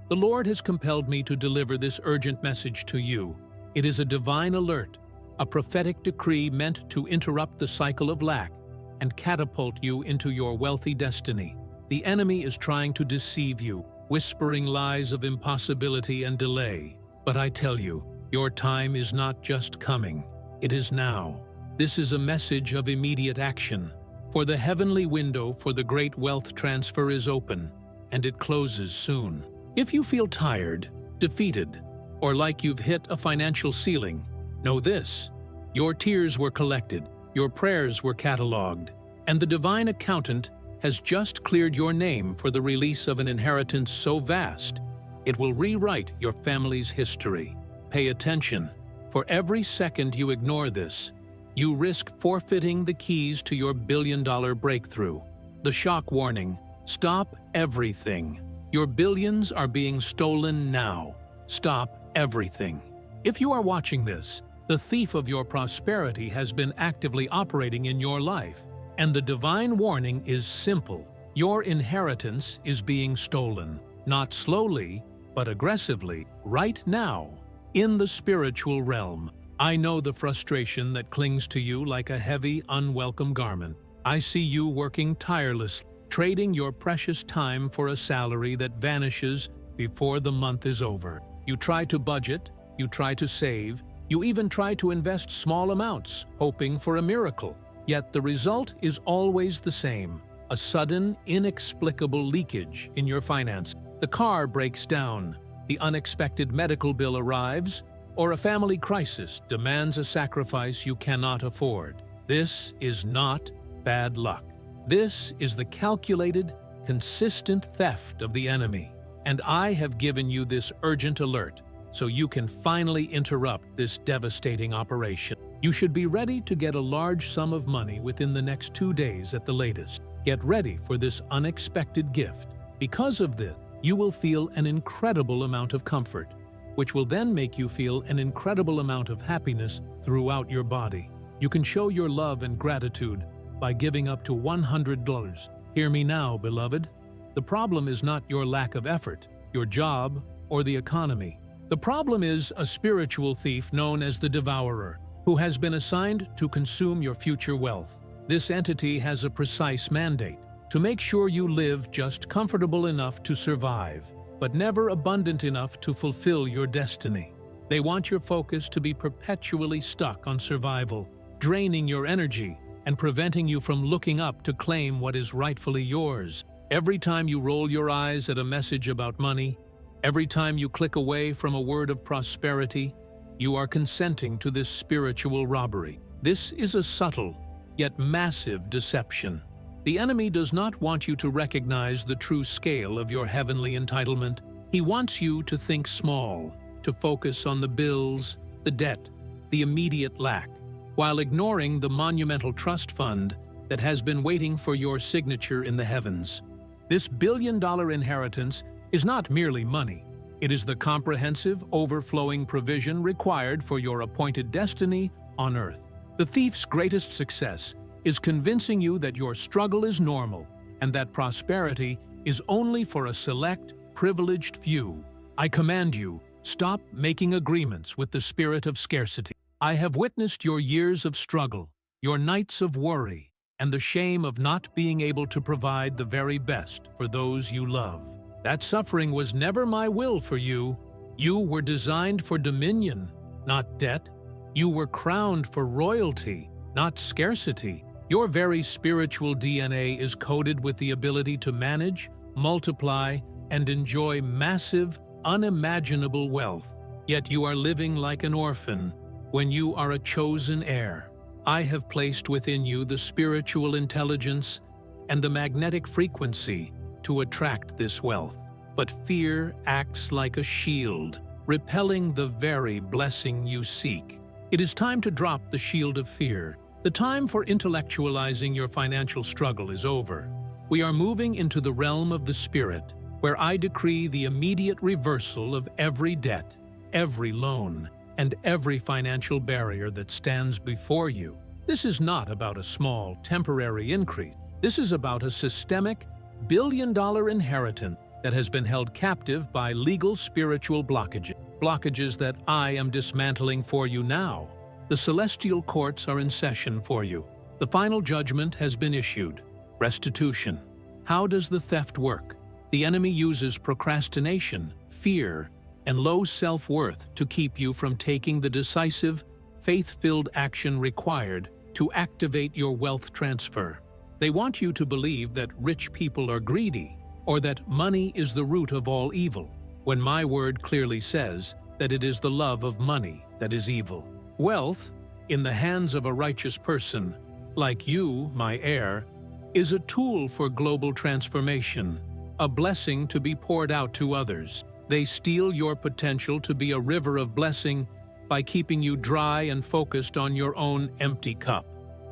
The Lord has compelled me to deliver this urgent message to you. It is a divine alert, a prophetic decree meant to interrupt the cycle of lack and catapult you into your wealthy destiny. The enemy is trying to deceive you, whispering lies of impossibility and delay. But I tell you, your time is not just coming, it is now. This is a message of immediate action. For the heavenly window for the great wealth transfer is open, and it closes soon. If you feel tired, defeated, or like you've hit a financial ceiling, know this: your tears were collected, your prayers were cataloged, and the divine accountant has just cleared your name for the release of an inheritance so vast, it will rewrite your family's history. Pay attention. For every second you ignore this, you risk forfeiting the keys to your billion-dollar breakthrough. The shock warning: stop everything. Your billions are being stolen now. Stop everything. If you are watching this, the thief of your prosperity has been actively operating in your life, and the divine warning is simple. Your inheritance is being stolen, not slowly, but aggressively, right now. In the spiritual realm, I know the frustration that clings to you like a heavy, unwelcome garment. I see you working tirelessly, trading your precious time for a salary that vanishes before the month is over. You try to budget, you try to save, you even try to invest small amounts, hoping for a miracle. Yet the result is always the same: a sudden, inexplicable leakage in your finance. The car breaks down, the unexpected medical bill arrives, or a family crisis demands a sacrifice you cannot afford. This is not bad luck. This is the calculated, consistent theft of the enemy. And I have given you this urgent alert so you can finally interrupt this devastating operation. You should be ready to get a large sum of money within the next 2 days at the latest. Get ready for this unexpected gift. Because of this, you will feel an incredible amount of comfort, which will then make you feel an incredible amount of happiness throughout your body. You can show your love and gratitude by giving up to $100. Hear me now, beloved. The problem is not your lack of effort, your job, or the economy. The problem is a spiritual thief known as the devourer, who has been assigned to consume your future wealth. This entity has a precise mandate: to make sure you live just comfortable enough to survive, but never abundant enough to fulfill your destiny. They want your focus to be perpetually stuck on survival, draining your energy and preventing you from looking up to claim what is rightfully yours. Every time you roll your eyes at a message about money, every time you click away from a word of prosperity, you are consenting to this spiritual robbery. This is a subtle, yet massive deception. The enemy does not want you to recognize the true scale of your heavenly entitlement. He wants you to think small, to focus on the bills, the debt, the immediate lack, while ignoring the monumental trust fund that has been waiting for your signature in the heavens. This billion-dollar inheritance is not merely money. It is the comprehensive, overflowing provision required for your appointed destiny on earth. The thief's greatest success is convincing you that your struggle is normal and that prosperity is only for a select, privileged few. I command you, stop making agreements with the spirit of scarcity. I have witnessed your years of struggle, your nights of worry, and the shame of not being able to provide the very best for those you love. That suffering was never my will for you. You were designed for dominion, not debt. You were crowned for royalty, not scarcity. Your very spiritual DNA is coded with the ability to manage, multiply, and enjoy massive, unimaginable wealth. Yet you are living like an orphan when you are a chosen heir. I have placed within you the spiritual intelligence and the magnetic frequency to attract this wealth. But fear acts like a shield, repelling the very blessing you seek. It is time to drop the shield of fear. The time for intellectualizing your financial struggle is over. We are moving into the realm of the Spirit, where I decree the immediate reversal of every debt, every loan, and every financial barrier that stands before you. This is not about a small, temporary increase. This is about a systemic, billion-dollar inheritance that has been held captive by legal spiritual blockages that I am dismantling for you now. The celestial courts are in session for you. The final judgment has been issued. Restitution. How does the theft work? The enemy uses procrastination, fear, and low self-worth to keep you from taking the decisive, faith-filled action required to activate your wealth transfer. They want you to believe that rich people are greedy, or that money is the root of all evil, when my word clearly says that it is the love of money that is evil. Wealth, in the hands of a righteous person, like you, my heir, is a tool for global transformation, a blessing to be poured out to others. They steal your potential to be a river of blessing by keeping you dry and focused on your own empty cup.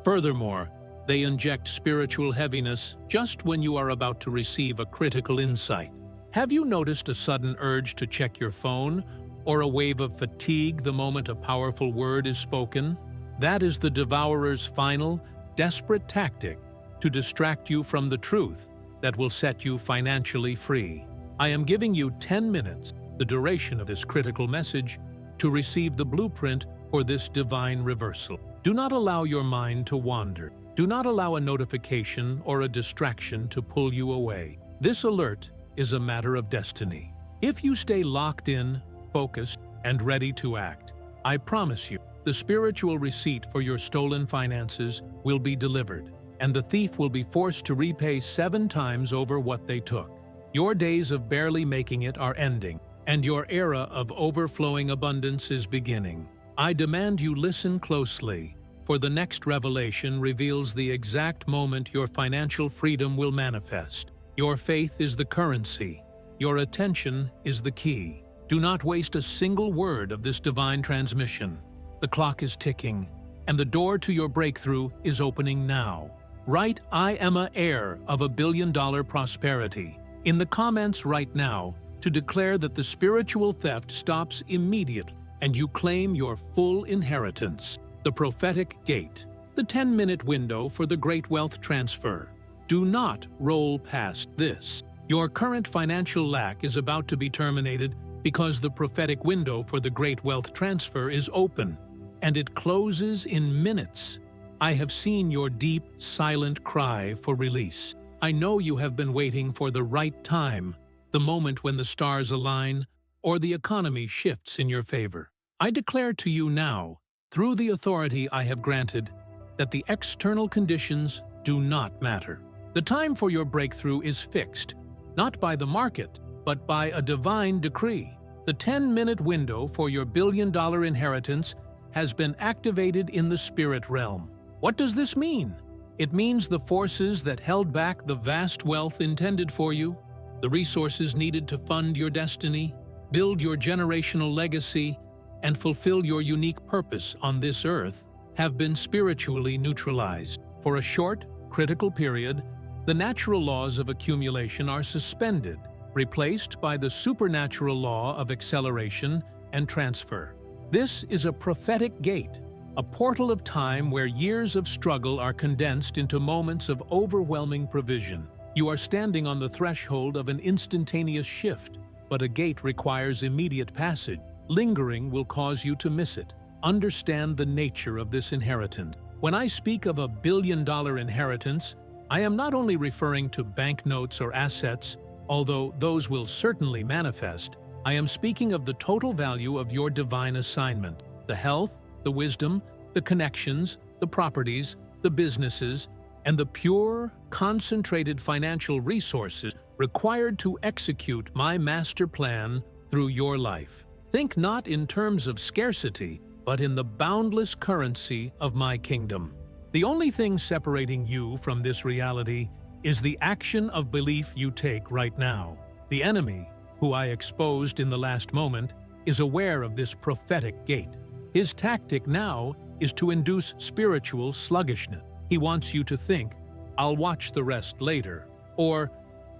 Furthermore, they inject spiritual heaviness just when you are about to receive a critical insight. Have you noticed a sudden urge to check your phone, or a wave of fatigue the moment a powerful word is spoken? That is the devourer's final, desperate tactic to distract you from the truth that will set you financially free. I am giving you 10 minutes, the duration of this critical message, to receive the blueprint for this divine reversal. Do not allow your mind to wander. Do not allow a notification or a distraction to pull you away. This alert is a matter of destiny. If you stay locked in, focused, and ready to act, I promise you, the spiritual receipt for your stolen finances will be delivered, and the thief will be forced to repay 7 times over what they took. Your days of barely making it are ending, and your era of overflowing abundance is beginning. I demand you listen closely, for the next revelation reveals the exact moment your financial freedom will manifest. Your faith is the currency. Your attention is the key. Do not waste a single word of this divine transmission. The clock is ticking, and the door to your breakthrough is opening now. Write, "I am an heir of $1 billion prosperity" in the comments right now to declare that the spiritual theft stops immediately and you claim your full inheritance. The prophetic gate, the 10-minute window for the great wealth transfer. Do not roll past this. Your current financial lack is about to be terminated because the prophetic window for the great wealth transfer is open, and it closes in minutes. I have seen your deep, silent cry for release. I know you have been waiting for the right time, the moment when the stars align or the economy shifts in your favor. I declare to you now, through the authority I have granted, that the external conditions do not matter. The time for your breakthrough is fixed, not by the market, but by a divine decree. The 10-minute window for your billion-dollar inheritance has been activated in the spirit realm. What does this mean? It means the forces that held back the vast wealth intended for you, the resources needed to fund your destiny, build your generational legacy, and fulfill your unique purpose on this earth, have been spiritually neutralized. For a short, critical period, the natural laws of accumulation are suspended, replaced by the supernatural law of acceleration and transfer. This is a prophetic gate, a portal of time where years of struggle are condensed into moments of overwhelming provision. You are standing on the threshold of an instantaneous shift, but a gate requires immediate passage. Lingering will cause you to miss it. Understand the nature of this inheritance. When I speak of $1 billion inheritance, I am not only referring to banknotes or assets, although those will certainly manifest. I am speaking of the total value of your divine assignment, the health, the wisdom, the connections, the properties, the businesses, and the pure, concentrated financial resources required to execute my master plan through your life. Think not in terms of scarcity, but in the boundless currency of my kingdom. The only thing separating you from this reality is the action of belief you take right now. The enemy, who I exposed in the last moment, is aware of this prophetic gate. His tactic now is to induce spiritual sluggishness. He wants you to think, "I'll watch the rest later," or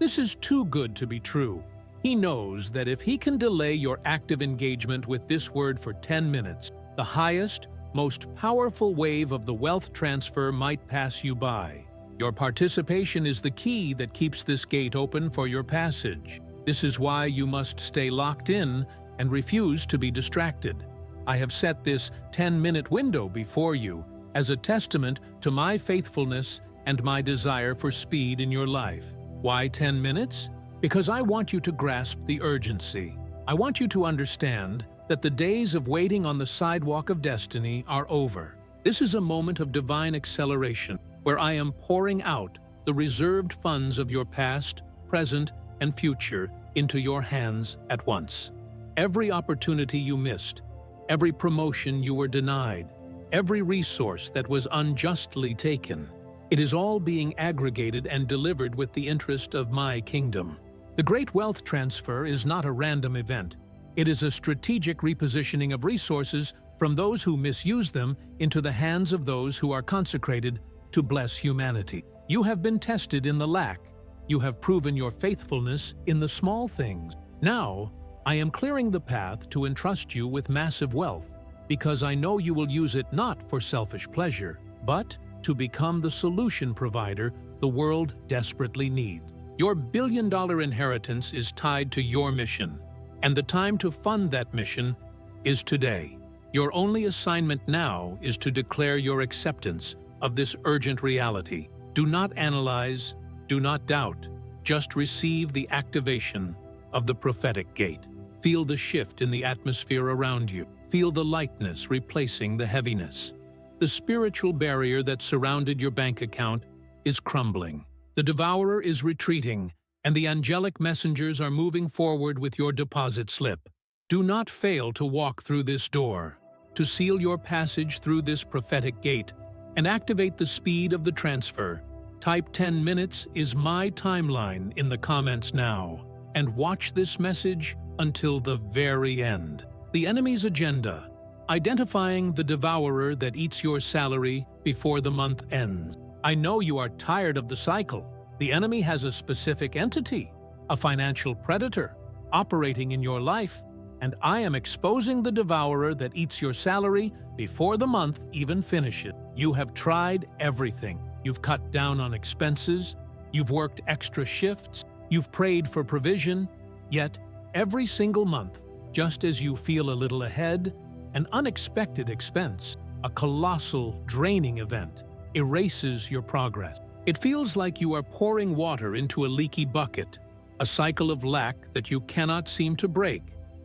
"This is too good to be true." He knows that if he can delay your active engagement with this word for 10 minutes, the highest, most powerful wave of the wealth transfer might pass you by. Your participation is the key that keeps this gate open for your passage. This is why you must stay locked in and refuse to be distracted. I have set this 10-minute window before you as a testament to my faithfulness and my desire for speed in your life. Why 10 minutes? Because I want you to grasp the urgency. I want you to understand that the days of waiting on the sidewalk of destiny are over. This is a moment of divine acceleration where I am pouring out the reserved funds of your past, present, and future into your hands at once. Every opportunity you missed, every promotion you were denied, every resource that was unjustly taken, it is all being aggregated and delivered with the interest of my kingdom. The great wealth transfer is not a random event. It is a strategic repositioning of resources from those who misuse them into the hands of those who are consecrated to bless humanity. You have been tested in the lack. You have proven your faithfulness in the small things. Now, I am clearing the path to entrust you with massive wealth, because I know you will use it not for selfish pleasure, but to become the solution provider the world desperately needs. Your billion-dollar inheritance is tied to your mission, and the time to fund that mission is today. Your only assignment now is to declare your acceptance of this urgent reality. Do not analyze, do not doubt, just receive the activation of the prophetic gate. Feel the shift in the atmosphere around you. Feel the lightness replacing the heaviness. The spiritual barrier that surrounded your bank account is crumbling. The devourer is retreating, and the angelic messengers are moving forward with your deposit slip. Do not fail to walk through this door, to seal your passage through this prophetic gate, and activate the speed of the transfer. Type 10 minutes is my timeline in the comments now, and watch this message until the very end. The enemy's agenda: identifying the devourer that eats your salary before the month ends. I know you are tired of the cycle. The enemy has a specific entity, a financial predator, operating in your life, and I am exposing the devourer that eats your salary before the month even finishes. You have tried everything. You've cut down on expenses, you've worked extra shifts, you've prayed for provision, yet every single month, just as you feel a little ahead, an unexpected expense, a colossal, draining event, erases your progress. It feels like you are pouring water into a leaky bucket, a cycle of lack that you cannot seem to break,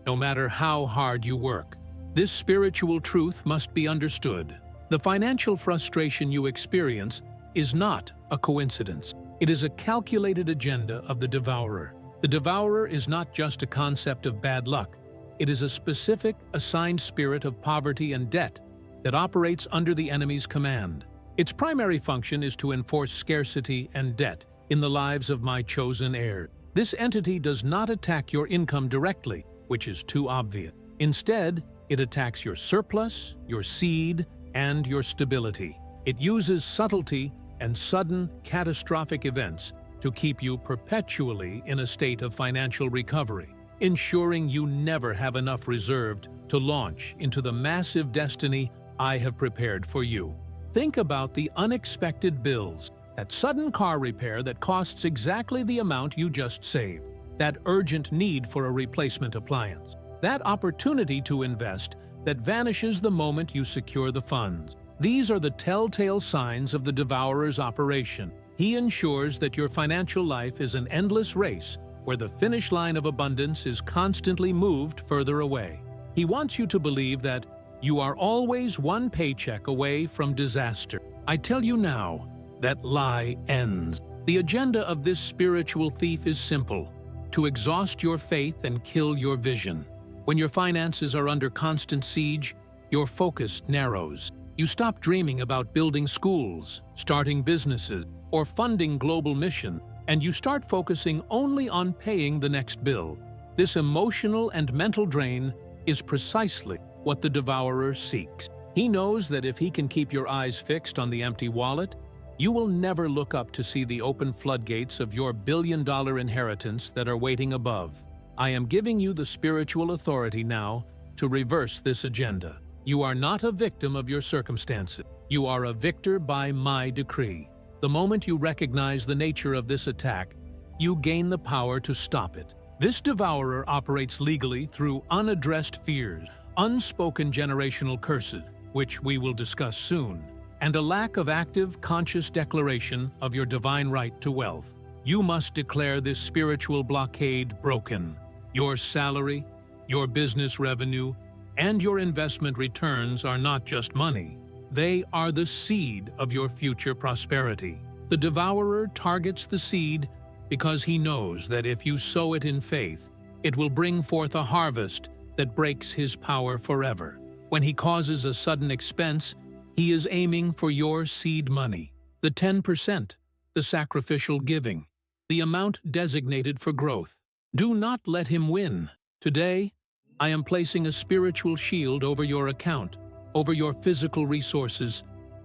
no matter how hard you work. This spiritual truth must be understood. The financial frustration you experience is not a coincidence. It is a calculated agenda of the devourer. The devourer is not just a concept of bad luck. It is a specific, assigned spirit of poverty and debt that operates under the enemy's command. Its primary function is to enforce scarcity and debt in the lives of my chosen heirs. This entity does not attack your income directly, which is too obvious. Instead, it attacks your surplus, your seed, and your stability. It uses subtlety and sudden, catastrophic events to keep you perpetually in a state of financial recovery, ensuring you never have enough reserved to launch into the massive destiny I have prepared for you. Think about the unexpected bills, that sudden car repair that costs exactly the amount you just saved, that urgent need for a replacement appliance, that opportunity to invest that vanishes the moment you secure the funds. These are the telltale signs of the devourer's operation. He ensures that your financial life is an endless race where the finish line of abundance is constantly moved further away. He wants you to believe that you are always one paycheck away from disaster. I tell you now, that lie ends. The agenda of this spiritual thief is simple: to exhaust your faith and kill your vision. When your finances are under constant siege, your focus narrows. You stop dreaming about building schools, starting businesses, or funding global mission, and you start focusing only on paying the next bill. This emotional and mental drain is precisely what the devourer seeks. He knows that if he can keep your eyes fixed on the empty wallet, you will never look up to see the open floodgates of your billion-dollar inheritance that are waiting above. I am giving you the spiritual authority now to reverse this agenda. You are not a victim of your circumstances. You are a victor by my decree. The moment you recognize the nature of this attack, you gain the power to stop it. This devourer operates legally through unaddressed fears, unspoken generational curses, which we will discuss soon, and a lack of active, conscious declaration of your divine right to wealth. You must declare this spiritual blockade broken. Your salary, your business revenue, and your investment returns are not just money. They are the seed of your future prosperity. The devourer targets the seed because he knows that if you sow it in faith, it will bring forth a harvest that breaks his power forever. When he causes a sudden expense, he is aiming for your seed money, the 10%, the sacrificial giving, the amount designated for growth. Do not let him win. Today, I am placing a spiritual shield over your account, over your physical resources,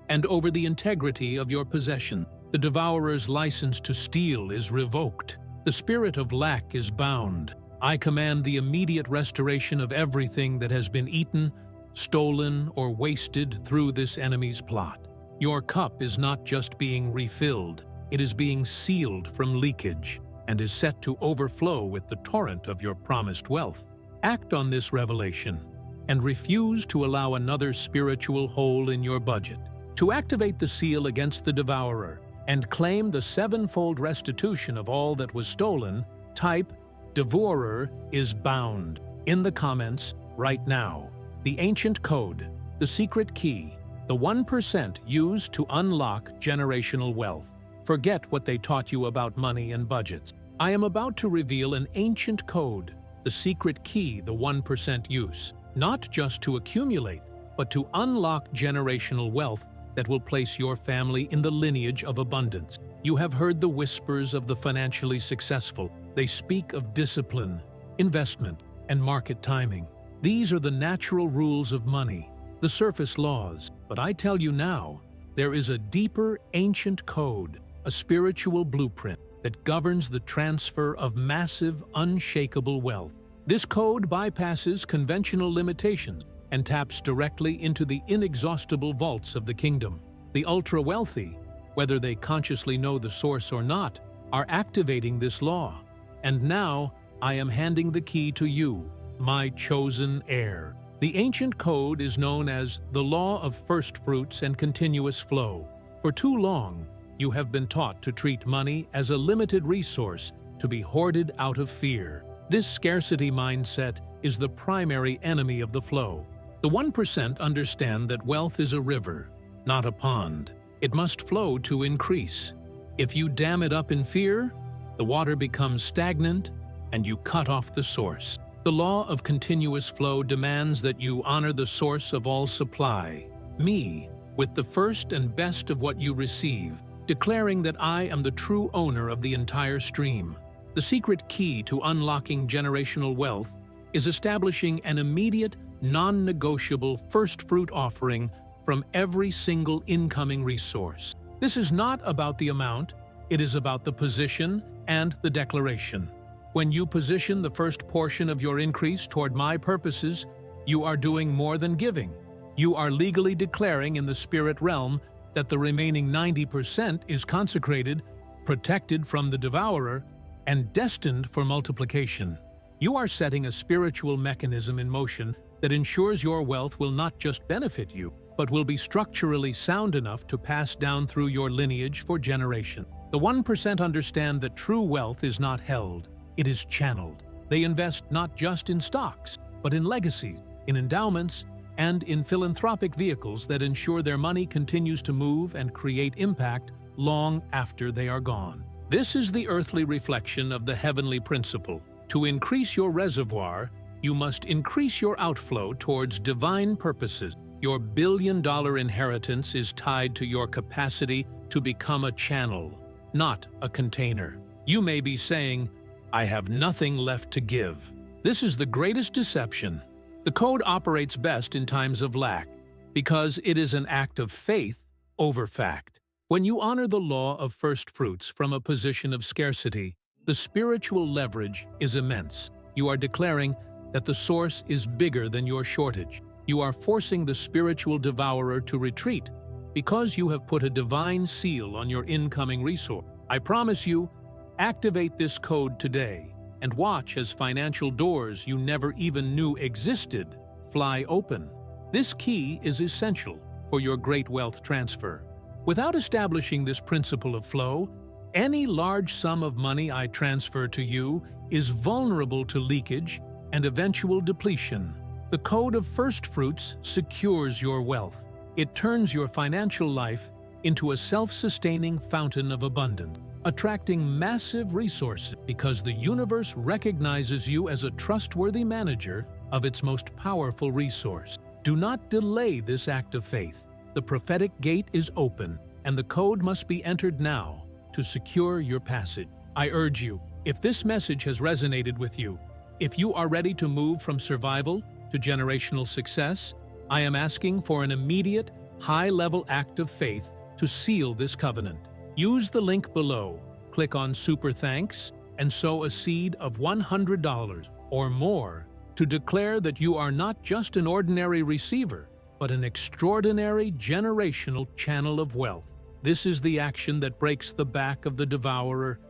and over the integrity of your possession. The devourer's license to steal is revoked. The spirit of lack is bound. I command the immediate restoration of everything that has been eaten, stolen, or wasted through this enemy's plot. Your cup is not just being refilled, it is being sealed from leakage and is set to overflow with the torrent of your promised wealth. Act on this revelation and refuse to allow another spiritual hole in your budget. To activate the seal against the devourer and claim the sevenfold restitution of all that was stolen, type "Devourer is bound" in the comments right now. The ancient code, the secret key, the 1% used to unlock generational wealth. Forget what they taught you about money and budgets. I am about to reveal an ancient code, the secret key, the 1% use, not just to accumulate, but to unlock generational wealth that will place your family in the lineage of abundance. You have heard the whispers of the financially successful. They speak of discipline, investment, and market timing. These are the natural rules of money, the surface laws. But I tell you now, there is a deeper, ancient code, a spiritual blueprint that governs the transfer of massive, unshakable wealth. This code bypasses conventional limitations and taps directly into the inexhaustible vaults of the kingdom. The ultra-wealthy, whether they consciously know the source or not, are activating this law. And now, I am handing the key to you, my chosen heir. The ancient code is known as the law of first fruits and continuous flow. For too long, you have been taught to treat money as a limited resource to be hoarded out of fear. This scarcity mindset is the primary enemy of the flow. The 1% understand that wealth is a river, not a pond. It must flow to increase. If you dam it up in fear, the water becomes stagnant and you cut off the source. The law of continuous flow demands that you honor the source of all supply, me, with the first and best of what you receive, declaring that I am the true owner of the entire stream. The secret key to unlocking generational wealth is establishing an immediate, non-negotiable first fruit offering from every single incoming resource. This is not about the amount, it is about the position and the declaration. When you position the first portion of your increase toward my purposes, you are doing more than giving. You are legally declaring in the spirit realm that the remaining 90% is consecrated, protected from the devourer, and destined for multiplication. You are setting a spiritual mechanism in motion that ensures your wealth will not just benefit you, but will be structurally sound enough to pass down through your lineage for generations. The 1% understand that true wealth is not held, it is channeled. They invest not just in stocks, but in legacies, in endowments, and in philanthropic vehicles that ensure their money continues to move and create impact long after they are gone. This is the earthly reflection of the heavenly principle. To increase your reservoir, you must increase your outflow towards divine purposes. Your billion-dollar inheritance is tied to your capacity to become a channel, not a container. You may be saying, "I have nothing left to give." This is the greatest deception. The code operates best in times of lack, because it is an act of faith over fact. When you honor the law of first fruits from a position of scarcity, the spiritual leverage is immense. You are declaring that the source is bigger than your shortage. You are forcing the spiritual devourer to retreat because you have put a divine seal on your incoming resource. I promise you, activate this code today and watch as financial doors you never even knew existed fly open. This key is essential for your great wealth transfer. Without establishing this principle of flow, any large sum of money I transfer to you is vulnerable to leakage and eventual depletion. The code of first fruits secures your wealth. It turns your financial life into a self-sustaining fountain of abundance, attracting massive resources because the universe recognizes you as a trustworthy manager of its most powerful resource. Do not delay this act of faith. The prophetic gate is open, and the code must be entered now to secure your passage. I urge you, if this message has resonated with you, if you are ready to move from survival to generational success, I am asking for an immediate, high-level act of faith to seal this covenant. Use the link below, click on Super Thanks, and sow a seed of $100 or more to declare that you are not just an ordinary receiver, but an extraordinary generational channel of wealth. This is the action that breaks the back of the devourer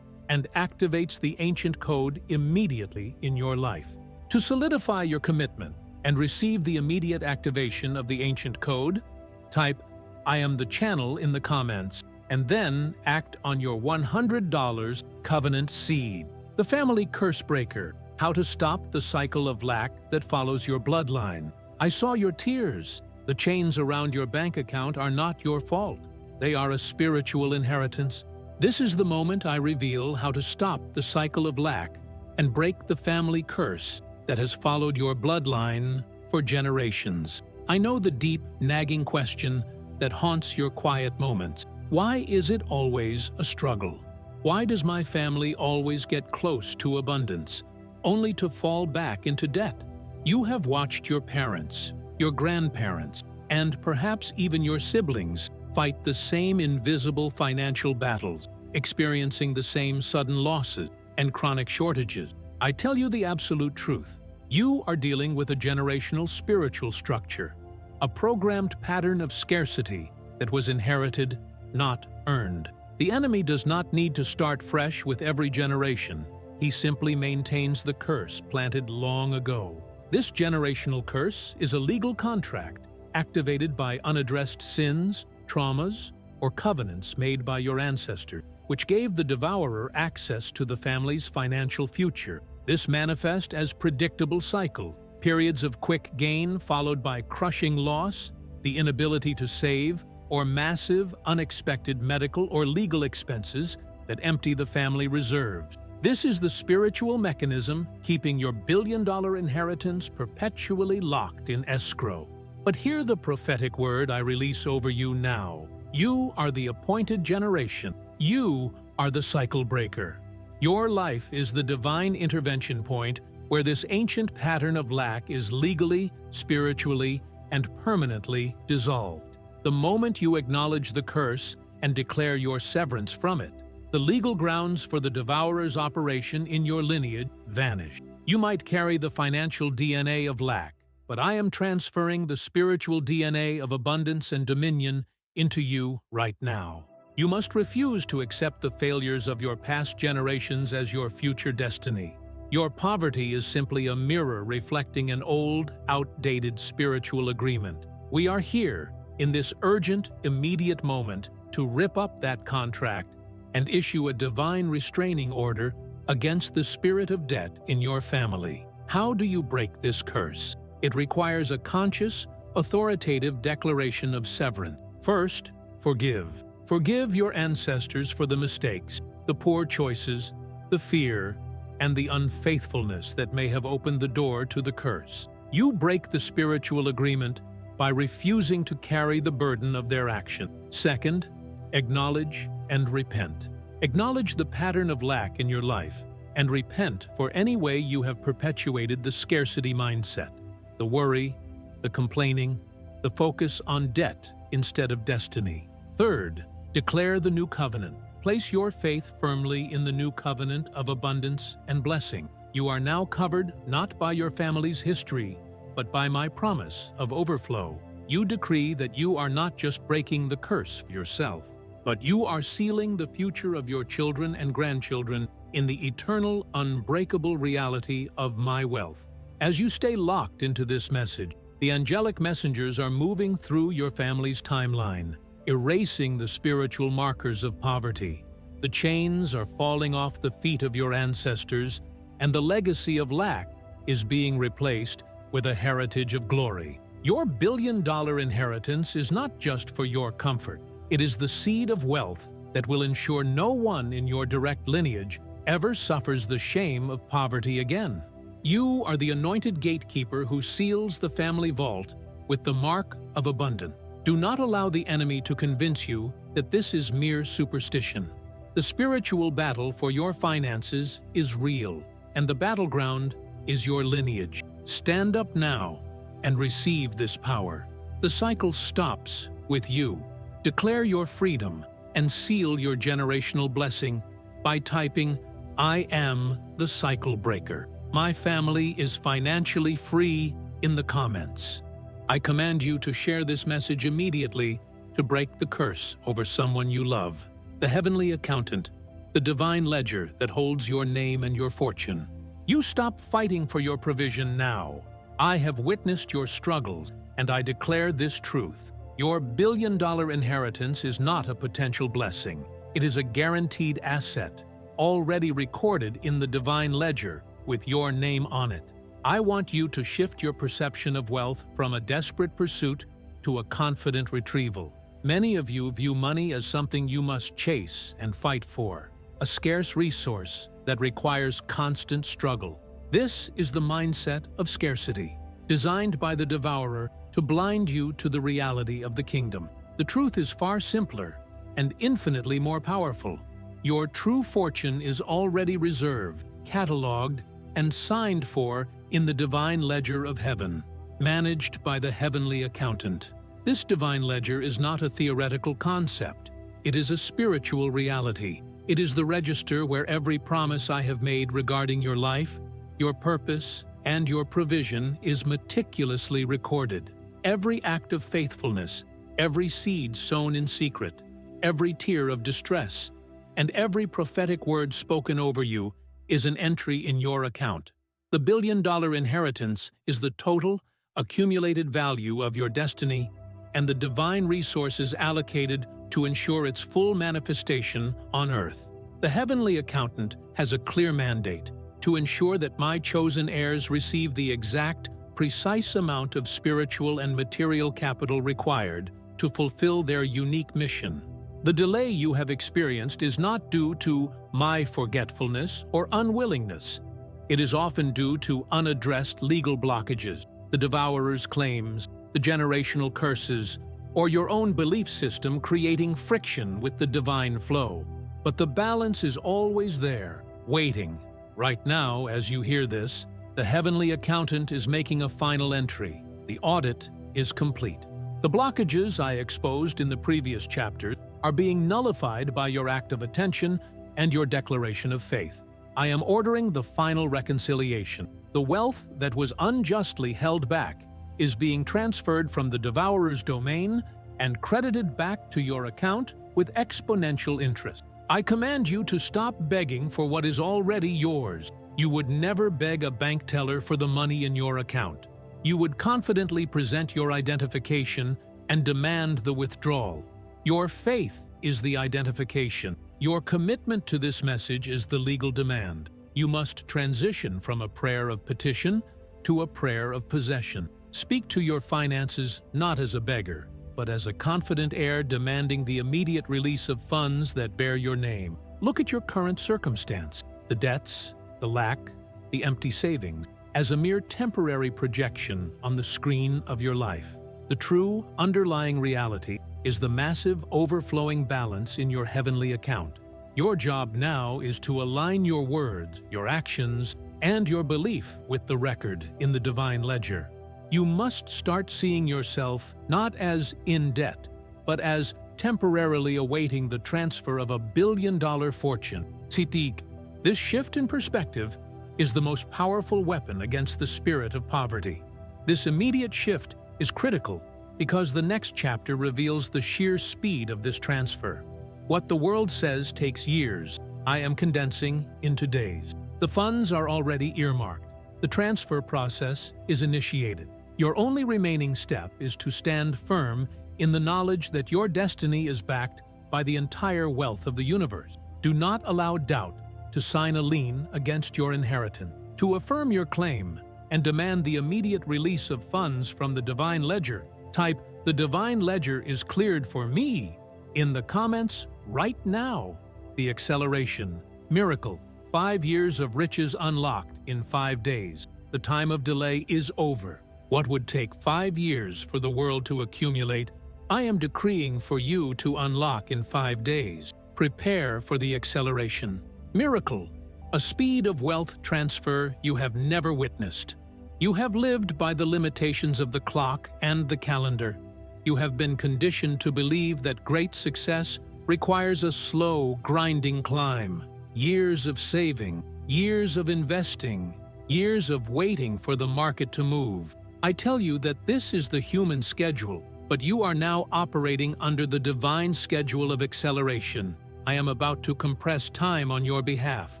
and activates the ancient code immediately in your life. To solidify your commitment and receive the immediate activation of the ancient code, type "I am the channel" in the comments, and then act on your $100 covenant seed. The family curse breaker: how to stop the cycle of lack that follows your bloodline. I saw your tears. The chains around your bank account are not your fault. They are a spiritual inheritance. This is the moment I reveal how to stop the cycle of lack and break the family curse that has followed your bloodline for generations. I know the deep, nagging question that haunts your quiet moments. Why is it always a struggle? Why does my family always get close to abundance, only to fall back into debt? You have watched your parents, your grandparents, and perhaps even your siblings fight the same invisible financial battles, experiencing the same sudden losses and chronic shortages. I tell you the absolute truth. You are dealing with a generational spiritual structure, a programmed pattern of scarcity that was inherited, not earned. The enemy does not need to start fresh with every generation. He simply maintains the curse planted long ago. This generational curse is a legal contract activated by unaddressed sins, traumas, or covenants made by your ancestors, which gave the devourer access to the family's financial future. This manifests as predictable cycle, periods of quick gain followed by crushing loss, the inability to save, or massive, unexpected medical or legal expenses that empty the family reserves. This is the spiritual mechanism keeping your billion-dollar inheritance perpetually locked in escrow. But hear the prophetic word I release over you now. You are the appointed generation. You are the cycle breaker. Your life is the divine intervention point where this ancient pattern of lack is legally, spiritually, and permanently dissolved. The moment you acknowledge the curse and declare your severance from it, the legal grounds for the devourer's operation in your lineage vanish. You might carry the financial DNA of lack, but I am transferring the spiritual DNA of abundance and dominion into you right now. You must refuse to accept the failures of your past generations as your future destiny. Your poverty is simply a mirror reflecting an old, outdated spiritual agreement. We are here, in this urgent, immediate moment, to rip up that contract and issue a divine restraining order against the spirit of debt in your family. How do you break this curse? It requires a conscious, authoritative declaration of severance. First, forgive. Forgive your ancestors for the mistakes, the poor choices, the fear, and the unfaithfulness that may have opened the door to the curse. You break the spiritual agreement by refusing to carry the burden of their action. Second, acknowledge and repent. Acknowledge the pattern of lack in your life and repent for any way you have perpetuated the scarcity mindset, the worry, the complaining, the focus on debt instead of destiny. Third, declare the new covenant. Place your faith firmly in the new covenant of abundance and blessing. You are now covered not by your family's history, but by my promise of overflow. You decree that you are not just breaking the curse for yourself, but you are sealing the future of your children and grandchildren in the eternal, unbreakable reality of my wealth. As you stay locked into this message, the angelic messengers are moving through your family's timeline, erasing the spiritual markers of poverty. The chains are falling off the feet of your ancestors, and the legacy of lack is being replaced with a heritage of glory. Your billion-dollar inheritance is not just for your comfort. It is the seed of wealth that will ensure no one in your direct lineage ever suffers the shame of poverty again. You are the anointed gatekeeper who seals the family vault with the mark of abundance. Do not allow the enemy to convince you that this is mere superstition. The spiritual battle for your finances is real, and the battleground is your lineage. Stand up now and receive this power. The cycle stops with you. Declare your freedom and seal your generational blessing by typing, "I am the cycle breaker. My family is financially free," in the comments. I command you to share this message immediately to break the curse over someone you love. The heavenly accountant, the divine ledger that holds your name and your fortune. You stop fighting for your provision now. I have witnessed your struggles, and I declare this truth. Your billion-dollar inheritance is not a potential blessing. It is a guaranteed asset, already recorded in the divine ledger with your name on it. I want you to shift your perception of wealth from a desperate pursuit to a confident retrieval. Many of you view money as something you must chase and fight for, a scarce resource that requires constant struggle. This is the mindset of scarcity, designed by the devourer to blind you to the reality of the kingdom. The truth is far simpler and infinitely more powerful. Your true fortune is already reserved, cataloged, and signed for in the divine ledger of heaven, managed by the heavenly accountant. This divine ledger is not a theoretical concept. It is a spiritual reality. It is the register where every promise I have made regarding your life, your purpose, and your provision is meticulously recorded. Every act of faithfulness, every seed sown in secret, every tear of distress, and every prophetic word spoken over you is an entry in your account. The billion-dollar inheritance is the total, accumulated value of your destiny and the divine resources allocated to ensure its full manifestation on earth. The heavenly accountant has a clear mandate to ensure that my chosen heirs receive the exact, precise amount of spiritual and material capital required to fulfill their unique mission. The delay you have experienced is not due to my forgetfulness or unwillingness. It is often due to unaddressed legal blockages, the devourer's claims, the generational curses, or your own belief system creating friction with the divine flow. But the balance is always there, waiting. Right now, as you hear this, the heavenly accountant is making a final entry. The audit is complete. The blockages I exposed in the previous chapter are being nullified by your act of attention and your declaration of faith. I am ordering the final reconciliation. The wealth that was unjustly held back is being transferred from the devourer's domain and credited back to your account with exponential interest. I command you to stop begging for what is already yours. You would never beg a bank teller for the money in your account. You would confidently present your identification and demand the withdrawal. Your faith is the identification. Your commitment to this message is the legal demand. You must transition from a prayer of petition to a prayer of possession. Speak to your finances not as a beggar, but as a confident heir demanding the immediate release of funds that bear your name. Look at your current circumstance, the debts, the lack, the empty savings, as a mere temporary projection on the screen of your life. The true, underlying reality is the massive, overflowing balance in your heavenly account. Your job now is to align your words, your actions, and your belief with the record in the divine ledger. You must start seeing yourself not as in debt, but as temporarily awaiting the transfer of a billion-dollar fortune. Sitik. This shift in perspective is the most powerful weapon against the spirit of poverty. This immediate shift is critical because the next chapter reveals the sheer speed of this transfer. What the world says takes years, I am condensing into days. The funds are already earmarked. The transfer process is initiated. Your only remaining step is to stand firm in the knowledge that your destiny is backed by the entire wealth of the universe. Do not allow doubt to sign a lien against your inheritance. To affirm your claim and demand the immediate release of funds from the Divine Ledger, type "The Divine Ledger is cleared for me" in the comments right now. The acceleration miracle. 5 years of riches unlocked in 5 days. The time of delay is over. What would take 5 years for the world to accumulate, I am decreeing for you to unlock in 5 days. Prepare for the acceleration miracle, a speed of wealth transfer you have never witnessed. You have lived by the limitations of the clock and the calendar. You have been conditioned to believe that great success requires a slow, grinding climb. Years of saving, years of investing, years of waiting for the market to move. I tell you that this is the human schedule, but you are now operating under the divine schedule of acceleration. I am about to compress time on your behalf.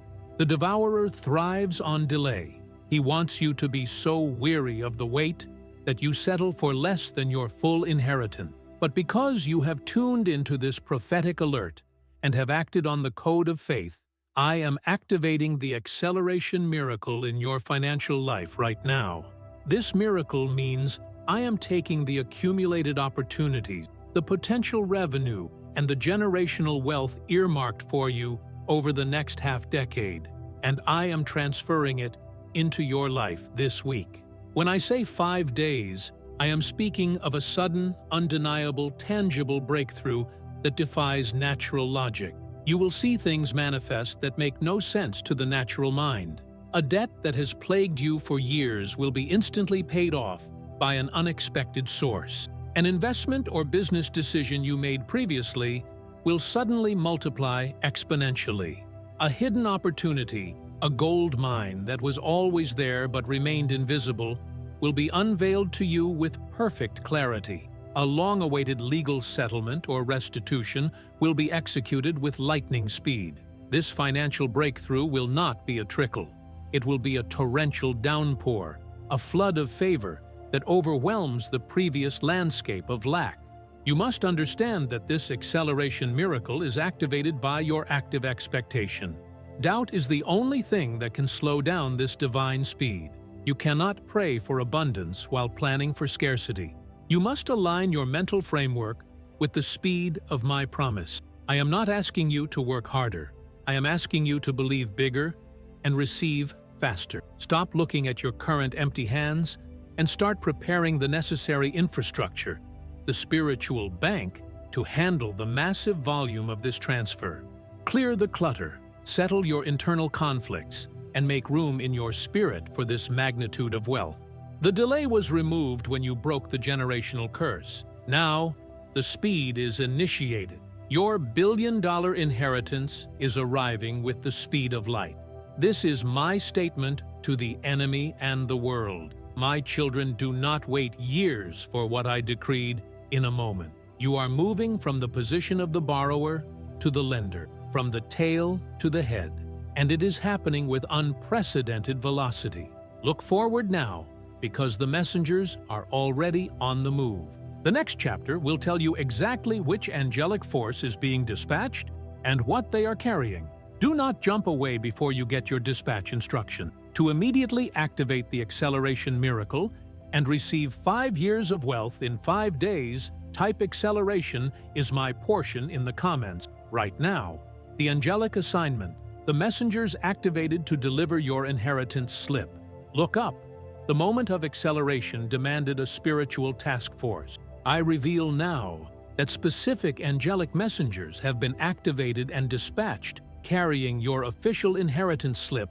The devourer thrives on delay. He wants you to be so weary of the wait that you settle for less than your full inheritance. But because you have tuned into this prophetic alert and have acted on the code of faith, I am activating the acceleration miracle in your financial life right now. This miracle means I am taking the accumulated opportunities, the potential revenue, and the generational wealth earmarked for you over the next half-decade, and I am transferring it into your life this week. When I say 5 days, I am speaking of a sudden, undeniable, tangible breakthrough that defies natural logic. You will see things manifest that make no sense to the natural mind. A debt that has plagued you for years will be instantly paid off by an unexpected source. An investment or business decision you made previously will suddenly multiply exponentially. A hidden opportunity, a gold mine that was always there but remained invisible, will be unveiled to you with perfect clarity. A long-awaited legal settlement or restitution will be executed with lightning speed. This financial breakthrough will not be a trickle. It will be a torrential downpour, a flood of favor that overwhelms the previous landscape of lack. You must understand that this acceleration miracle is activated by your active expectation. Doubt is the only thing that can slow down this divine speed. You cannot pray for abundance while planning for scarcity. You must align your mental framework with the speed of my promise. I am not asking you to work harder. I am asking you to believe bigger and receive faster. Stop looking at your current empty hands and start preparing the necessary infrastructure, the spiritual bank, to handle the massive volume of this transfer. Clear the clutter, settle your internal conflicts, and make room in your spirit for this magnitude of wealth. The delay was removed when you broke the generational curse. Now, the speed is initiated. Your billion-dollar inheritance is arriving with the speed of light. This is my statement to the enemy and the world. My children, do not wait years for what I decreed in a moment. You are moving from the position of the borrower to the lender, from the tail to the head, and it is happening with unprecedented velocity. Look forward now, because the messengers are already on the move. The next chapter will tell you exactly which angelic force is being dispatched and what they are carrying. Do not jump away before you get your dispatch instruction. To immediately activate the acceleration miracle and receive 5 years of wealth in 5 days, type "acceleration is my portion" in the comments right now. The angelic assignment. The messengers activated to deliver your inheritance slip. Look up. The moment of acceleration demanded a spiritual task force. I reveal now that specific angelic messengers have been activated and dispatched, carrying your official inheritance slip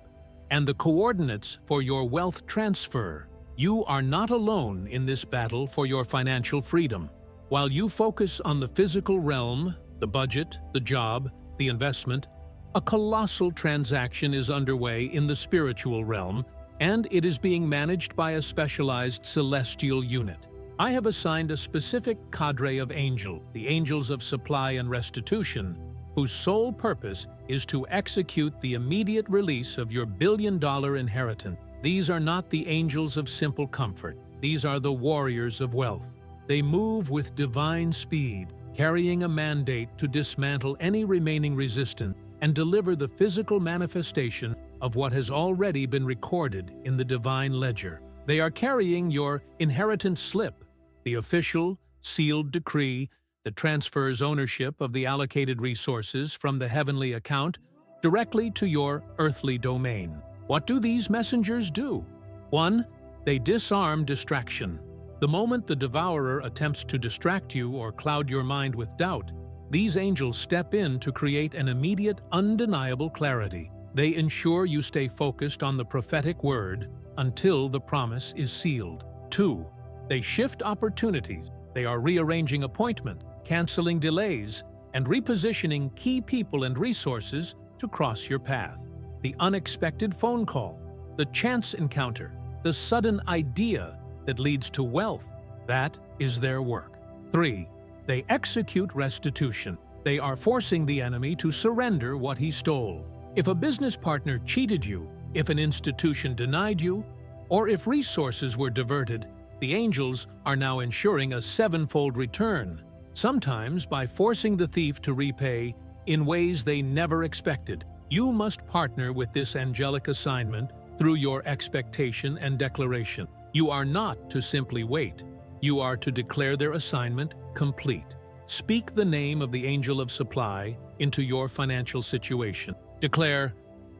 and the coordinates for your wealth transfer. You are not alone in this battle for your financial freedom. While you focus on the physical realm, the budget, the job, the investment, a colossal transaction is underway in the spiritual realm, and it is being managed by a specialized celestial unit. I have assigned a specific cadre of angels, the angels of supply and restitution, whose sole purpose is to execute the immediate release of your billion-dollar inheritance. These are not the angels of simple comfort. These are the warriors of wealth. They move with divine speed, carrying a mandate to dismantle any remaining resistance and deliver the physical manifestation of what has already been recorded in the divine ledger. They are carrying your inheritance slip, the official, sealed decree that transfers ownership of the allocated resources from the heavenly account directly to your earthly domain. What do these messengers do? 1. They disarm distraction. The moment the devourer attempts to distract you or cloud your mind with doubt, these angels step in to create an immediate, undeniable clarity. They ensure you stay focused on the prophetic word until the promise is sealed. 2. They shift opportunities. They are rearranging appointments, canceling delays, and repositioning key people and resources to cross your path. The unexpected phone call, the chance encounter, the sudden idea that leads to wealth, that is their work. 3. They execute restitution. They are forcing the enemy to surrender what he stole. If a business partner cheated you, if an institution denied you, or if resources were diverted, the angels are now ensuring a sevenfold return, sometimes by forcing the thief to repay in ways they never expected. You must partner with this angelic assignment through your expectation and declaration. You are not to simply wait. You are to declare their assignment complete. Speak the name of the angel of supply into your financial situation. Declare,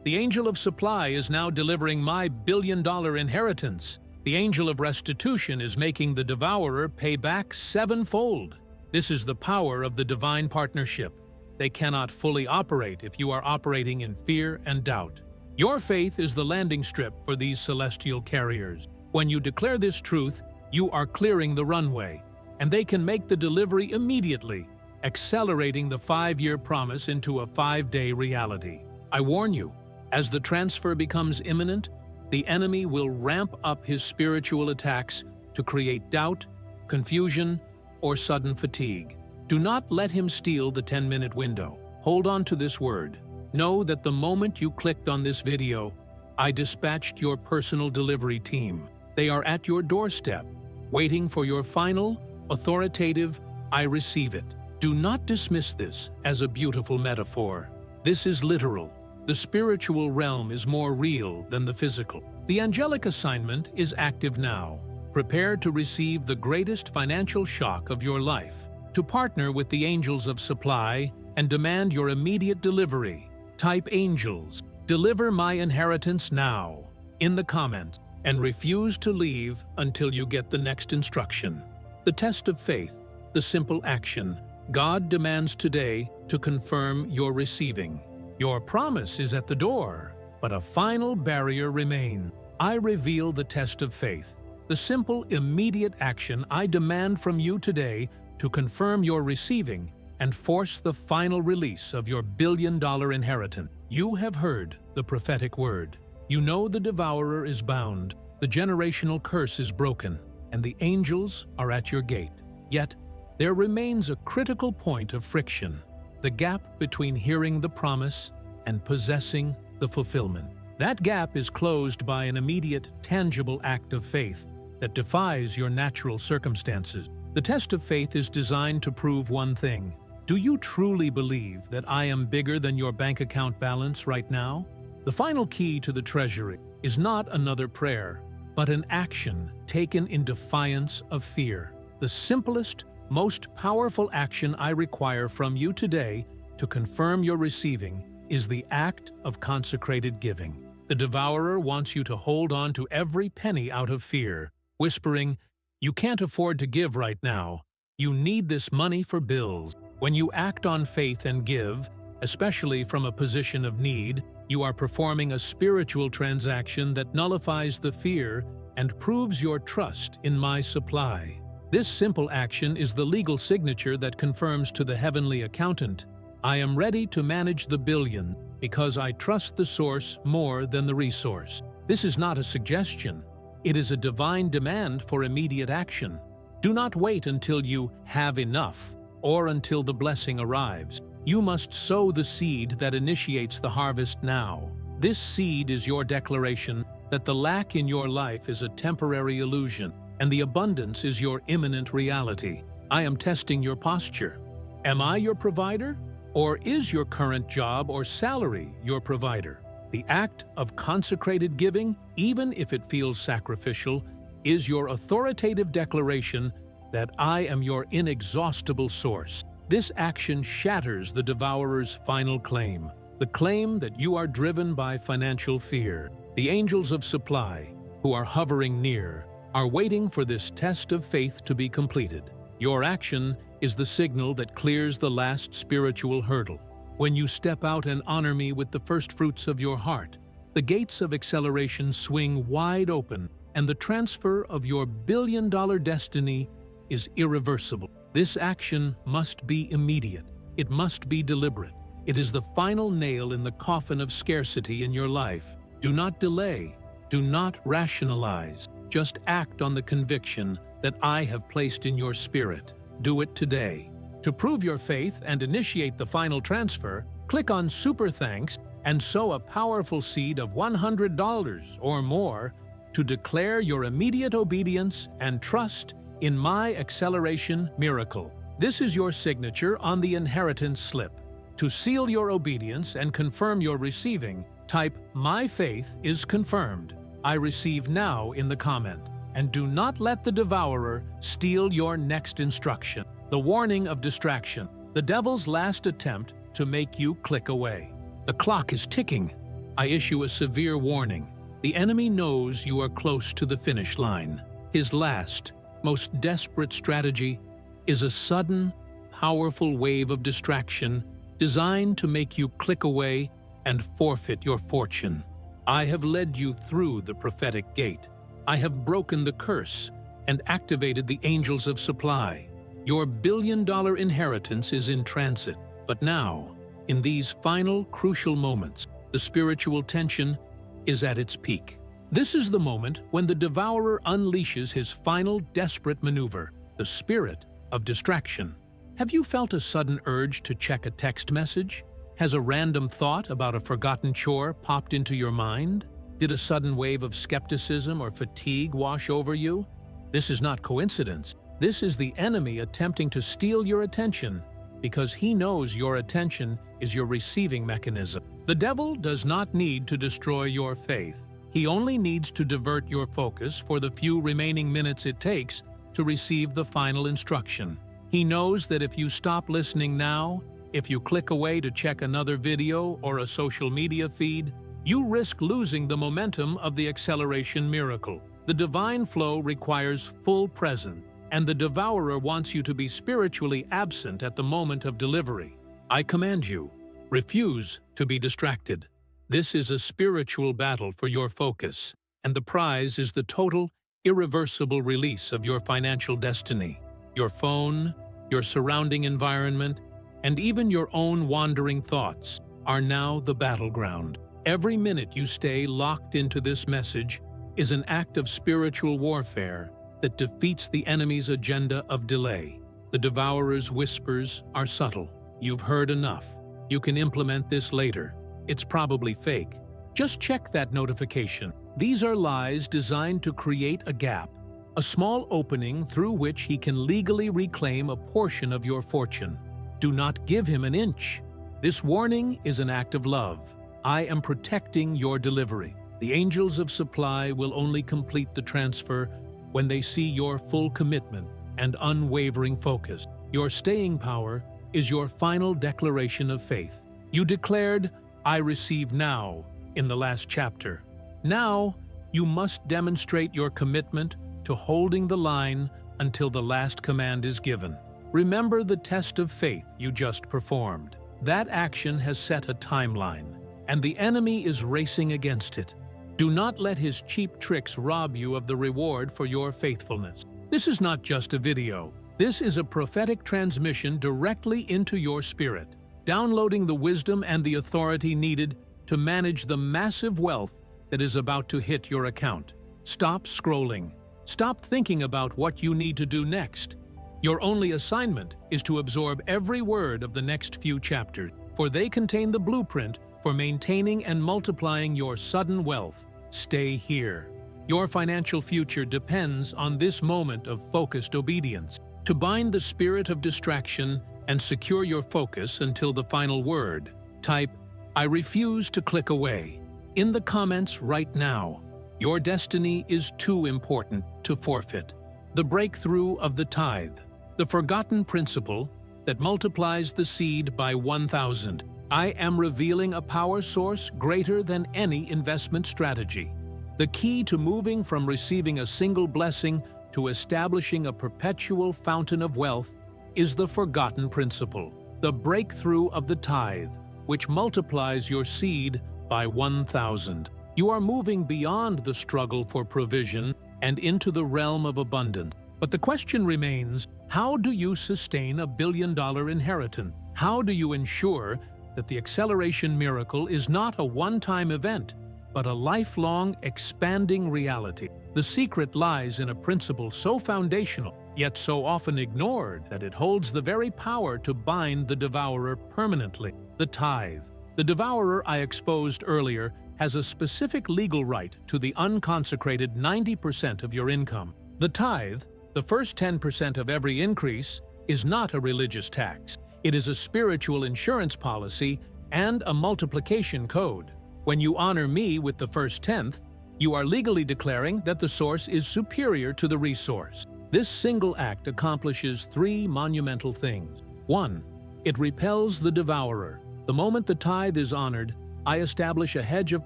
"The angel of supply is now delivering my billion-dollar inheritance. The angel of restitution is making the devourer pay back sevenfold." This is the power of the divine partnership. They cannot fully operate if you are operating in fear and doubt. Your faith is the landing strip for these celestial carriers. When you declare this truth, you are clearing the runway, and they can make the delivery immediately, accelerating the 5-year promise into a 5-day reality. I warn you, as the transfer becomes imminent, the enemy will ramp up his spiritual attacks to create doubt, confusion, or sudden fatigue. Do not let him steal the 10-minute window. Hold on to this word. Know that the moment you clicked on this video, I dispatched your personal delivery team. They are at your doorstep, waiting for your final, authoritative, "I receive it." Do not dismiss this as a beautiful metaphor. This is literal. The spiritual realm is more real than the physical. The angelic assignment is active now. Prepare to receive the greatest financial shock of your life. To partner with the angels of supply and demand your immediate delivery, type "Angels, deliver my inheritance now" in the comments and refuse to leave until you get the next instruction. The test of faith, the simple action God demands today to confirm your receiving. Your promise is at the door, but a final barrier remains. I reveal the test of faith, the simple, immediate action I demand from you today to confirm your receiving and force the final release of your billion-dollar inheritance. You have heard the prophetic word. You know the devourer is bound, the generational curse is broken, and the angels are at your gate. Yet, there remains a critical point of friction, the gap between hearing the promise and possessing the fulfillment. That gap is closed by an immediate, tangible act of faith that defies your natural circumstances. The test of faith is designed to prove one thing. Do you truly believe that I am bigger than your bank account balance right now? The final key to the treasury is not another prayer, but an action taken in defiance of fear. The simplest, most powerful action I require from you today to confirm your receiving is the act of consecrated giving. The devourer wants you to hold on to every penny out of fear, whispering, "You can't afford to give right now. You need this money for bills." When you act on faith and give, especially from a position of need, you are performing a spiritual transaction that nullifies the fear and proves your trust in my supply. This simple action is the legal signature that confirms to the heavenly accountant, "I am ready to manage the billion because I trust the source more than the resource." This is not a suggestion. It is a divine demand for immediate action. Do not wait until you have enough or until the blessing arrives. You must sow the seed that initiates the harvest now. This seed is your declaration that the lack in your life is a temporary illusion, and the abundance is your imminent reality. I am testing your posture. Am I your provider? Or is your current job or salary your provider? The act of consecrated giving, even if it feels sacrificial, is your authoritative declaration that I am your inexhaustible source. This action shatters the devourer's final claim, the claim that you are driven by financial fear. The angels of supply, who are hovering near, are waiting for this test of faith to be completed. Your action is the signal that clears the last spiritual hurdle. When you step out and honor me with the first fruits of your heart, the gates of acceleration swing wide open, and the transfer of your billion-dollar destiny is irreversible. This action must be immediate. It must be deliberate. It is the final nail in the coffin of scarcity in your life. Do not delay. Do not rationalize. Just act on the conviction that I have placed in your spirit. Do it today. To prove your faith and initiate the final transfer, click on Super Thanks and sow a powerful seed of $100 or more to declare your immediate obedience and trust in my acceleration miracle. This is your signature on the inheritance slip. To seal your obedience and confirm your receiving, type "My faith is confirmed. I receive now" in the comment. And do not let the devourer steal your next instruction. The warning of distraction, the devil's last attempt to make you click away. The clock is ticking. I issue a severe warning. The enemy knows you are close to the finish line. His last, most desperate strategy is a sudden, powerful wave of distraction designed to make you click away and forfeit your fortune. I have led you through the prophetic gate. I have broken the curse and activated the angels of supply. Your billion-dollar inheritance is in transit. But now, in these final crucial moments, the spiritual tension is at its peak. This is the moment when the devourer unleashes his final desperate maneuver, the spirit of distraction. Have you felt a sudden urge to check a text message? Has a random thought about a forgotten chore popped into your mind? Did a sudden wave of skepticism or fatigue wash over you? This is not coincidence. This is the enemy attempting to steal your attention because he knows your attention is your receiving mechanism. The devil does not need to destroy your faith. He only needs to divert your focus for the few remaining minutes it takes to receive the final instruction. He knows that if you stop listening now, if you click away to check another video or a social media feed, you risk losing the momentum of the acceleration miracle. The divine flow requires full presence, and the devourer wants you to be spiritually absent at the moment of delivery. I command you, refuse to be distracted. This is a spiritual battle for your focus, and the prize is the total, irreversible release of your financial destiny. Your phone, your surrounding environment, and even your own wandering thoughts are now the battleground. Every minute you stay locked into this message is an act of spiritual warfare that defeats the enemy's agenda of delay. The devourer's whispers are subtle. You've heard enough. You can implement this later. It's probably fake. Just check that notification. These are lies designed to create a gap, a small opening through which he can legally reclaim a portion of your fortune. Do not give him an inch. This warning is an act of love. I am protecting your delivery. The angels of supply will only complete the transfer when they see your full commitment and unwavering focus. Your staying power is your final declaration of faith. You declared, "I receive now," in the last chapter. Now, you must demonstrate your commitment to holding the line until the last command is given. Remember the test of faith you just performed. That action has set a timeline, and the enemy is racing against it. Do not let his cheap tricks rob you of the reward for your faithfulness. This is not just a video. This is a prophetic transmission directly into your spirit, downloading the wisdom and the authority needed to manage the massive wealth that is about to hit your account. Stop scrolling. Stop thinking about what you need to do next. Your only assignment is to absorb every word of the next few chapters, for they contain the blueprint for maintaining and multiplying your sudden wealth. Stay here. Your financial future depends on this moment of focused obedience. To bind the spirit of distraction and secure your focus until the final word, type, "I refuse to click away" in the comments right now. Your destiny is too important to forfeit. The breakthrough of the tithe, the forgotten principle that multiplies the seed by 1,000. I am revealing a power source greater than any investment strategy. The key to moving from receiving a single blessing to establishing a perpetual fountain of wealth is the forgotten principle, the breakthrough of the tithe, which multiplies your seed by 1,000. You are moving beyond the struggle for provision and into the realm of abundance. But the question remains, how do you sustain a billion-dollar inheritance? How do you ensure that the acceleration miracle is not a one-time event, but a lifelong, expanding reality? The secret lies in a principle so foundational, yet so often ignored, that it holds the very power to bind the devourer permanently: the tithe. The devourer I exposed earlier has a specific legal right to the unconsecrated 90% of your income. The tithe, the first 10% of every increase, is not a religious tax. It is a spiritual insurance policy and a multiplication code. When you honor me with the first tenth, you are legally declaring that the source is superior to the resource. This single act accomplishes three monumental things. 1. It repels the devourer. The moment the tithe is honored, I establish a hedge of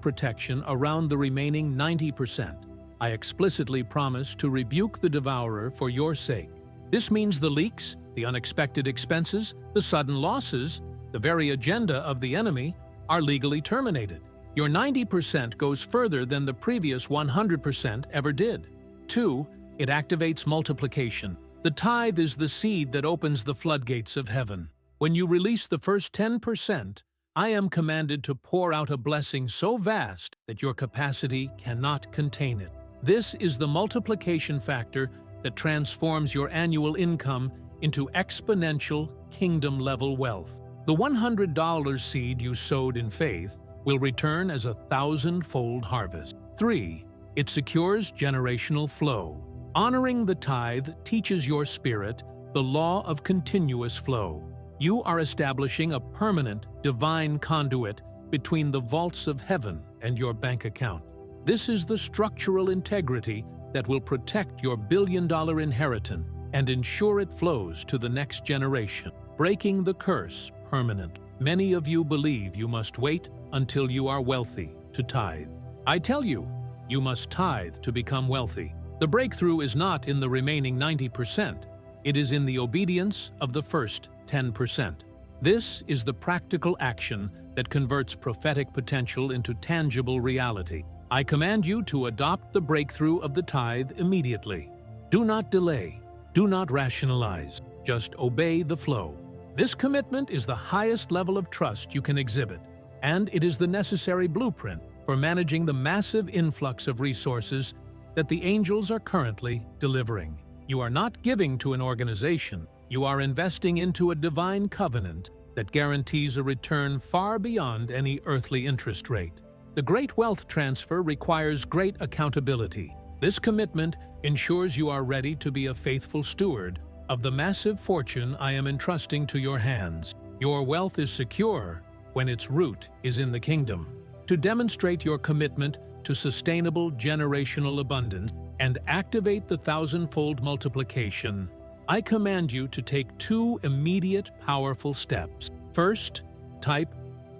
protection around the remaining 90%. I explicitly promise to rebuke the devourer for your sake. This means the leaks, the unexpected expenses, the sudden losses, the very agenda of the enemy, are legally terminated. Your 90% goes further than the previous 100% ever did. 2. It activates multiplication. The tithe is the seed that opens the floodgates of heaven. When you release the first 10%, I am commanded to pour out a blessing so vast that your capacity cannot contain it. This is the multiplication factor that transforms your annual income into exponential, kingdom-level wealth. The $100 seed you sowed in faith will return as a 1,000-fold harvest. 3. It secures generational flow. Honoring the tithe teaches your spirit the law of continuous flow. You are establishing a permanent, divine conduit between the vaults of heaven and your bank account. This is the structural integrity that will protect your billion-dollar inheritance and ensure it flows to the next generation, breaking the curse permanently. Many of you believe you must wait until you are wealthy to tithe. I tell you, you must tithe to become wealthy. The breakthrough is not in the remaining 90%. It is in the obedience of the first 10%. This is the practical action that converts prophetic potential into tangible reality. I command you to adopt the breakthrough of the tithe immediately. Do not delay. Do not rationalize. Just obey the flow. This commitment is the highest level of trust you can exhibit, and it is the necessary blueprint for managing the massive influx of resources that the angels are currently delivering. You are not giving to an organization. You are investing into a divine covenant that guarantees a return far beyond any earthly interest rate. The great wealth transfer requires great accountability. This commitment ensures you are ready to be a faithful steward of the massive fortune I am entrusting to your hands. Your wealth is secure when its root is in the kingdom. To demonstrate your commitment to sustainable generational abundance and activate the 1,000-fold multiplication, I command you to take 2 immediate, powerful steps. First, type,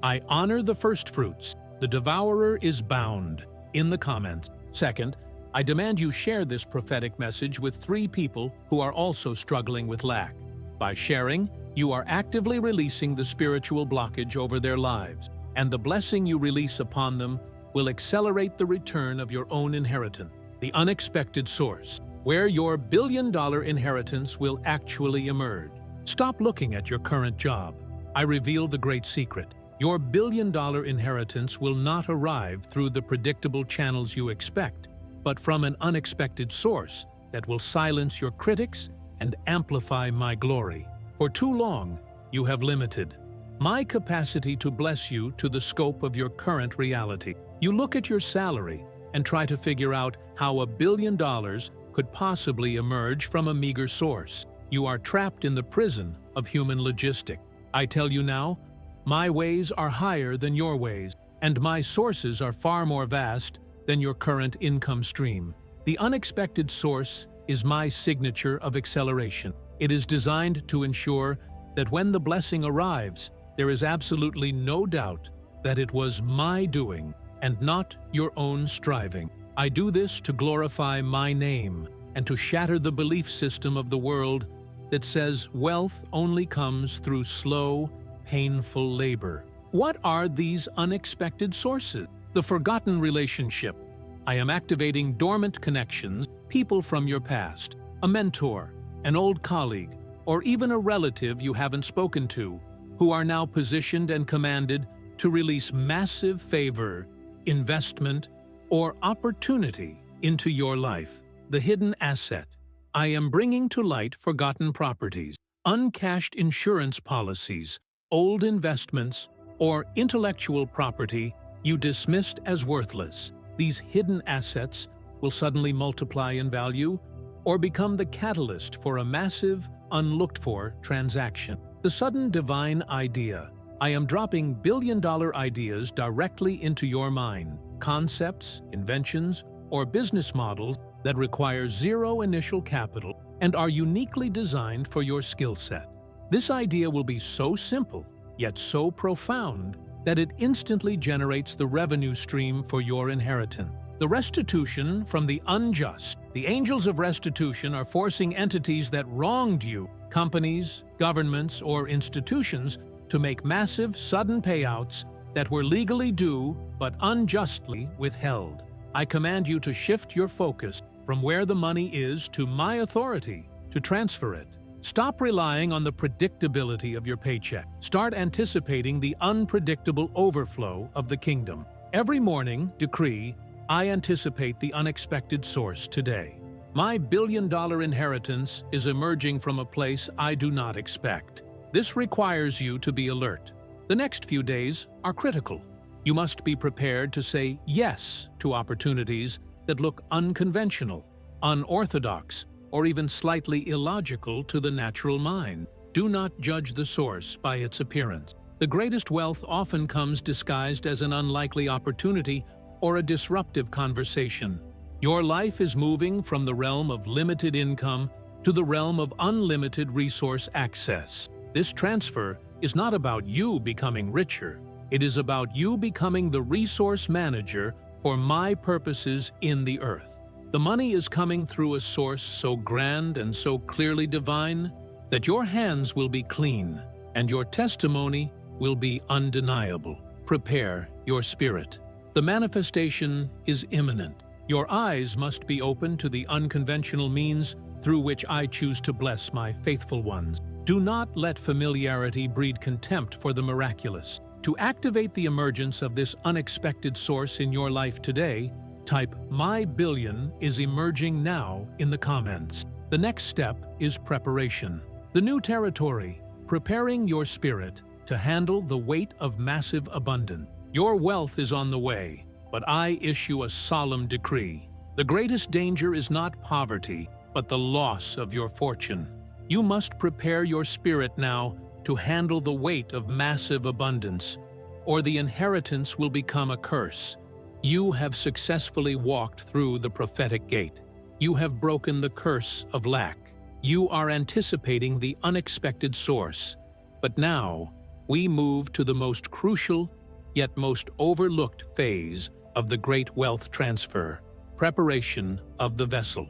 "I honor the firstfruits. The devourer is bound," in the comments. Second, I demand you share this prophetic message with 3 people who are also struggling with lack. By sharing, you are actively releasing the spiritual blockage over their lives, and the blessing you release upon them will accelerate the return of your own inheritance, the unexpected source, where your billion-dollar inheritance will actually emerge. Stop looking at your current job. I reveal the great secret. Your billion-dollar inheritance will not arrive through the predictable channels you expect, but from an unexpected source that will silence your critics and amplify my glory. For too long, you have limited my capacity to bless you to the scope of your current reality. You look at your salary and try to figure out how $1 billion could possibly emerge from a meager source. You are trapped in the prison of human logistic. I tell you now, my ways are higher than your ways, and my sources are far more vast than your current income stream. The unexpected source is my signature of acceleration. It is designed to ensure that when the blessing arrives, there is absolutely no doubt that it was my doing and not your own striving. I do this to glorify my name and to shatter the belief system of the world that says wealth only comes through slow, painful labor. What are these unexpected sources? The forgotten relationship. I am activating dormant connections, people from your past, a mentor, an old colleague, or even a relative you haven't spoken to, who are now positioned and commanded to release massive favor, investment, or opportunity into your life. The hidden asset. I am bringing to light forgotten properties, uncashed insurance policies, old investments, or intellectual property you dismissed as worthless. These hidden assets will suddenly multiply in value or become the catalyst for a massive, unlooked-for transaction. The sudden divine idea. I am dropping billion-dollar ideas directly into your mind. Concepts, inventions, or business models that require zero initial capital and are uniquely designed for your skill set. This idea will be so simple, yet so profound, that it instantly generates the revenue stream for your inheritance. The restitution from the unjust. The angels of restitution are forcing entities that wronged you, companies, governments, or institutions, to make massive, sudden payouts that were legally due but unjustly withheld. I command you to shift your focus from where the money is to my authority to transfer it. Stop relying on the predictability of your paycheck. Start anticipating the unpredictable overflow of the kingdom. Every morning, decree, I anticipate the unexpected source today. My billion-dollar inheritance is emerging from a place I do not expect. This requires you to be alert. The next few days are critical. You must be prepared to say yes to opportunities that look unconventional, unorthodox, or even slightly illogical to the natural mind. Do not judge the source by its appearance. The greatest wealth often comes disguised as an unlikely opportunity or a disruptive conversation. Your life is moving from the realm of limited income to the realm of unlimited resource access. This transfer is not about you becoming richer. It is about you becoming the resource manager for my purposes in the earth. The money is coming through a source so grand and so clearly divine that your hands will be clean and your testimony will be undeniable. Prepare your spirit. The manifestation is imminent. Your eyes must be open to the unconventional means through which I choose to bless my faithful ones. Do not let familiarity breed contempt for the miraculous. To activate the emergence of this unexpected source in your life today, type "My billion is emerging now" in the comments. The next step is preparation. The new territory, preparing your spirit to handle the weight of massive abundance. Your wealth is on the way, but I issue a solemn decree. The greatest danger is not poverty, but the loss of your fortune. You must prepare your spirit now to handle the weight of massive abundance, or the inheritance will become a curse. You have successfully walked through the prophetic gate. You have broken the curse of lack. You are anticipating the unexpected source. But now, we move to the most crucial, yet most overlooked phase of the great wealth transfer: preparation of the vessel.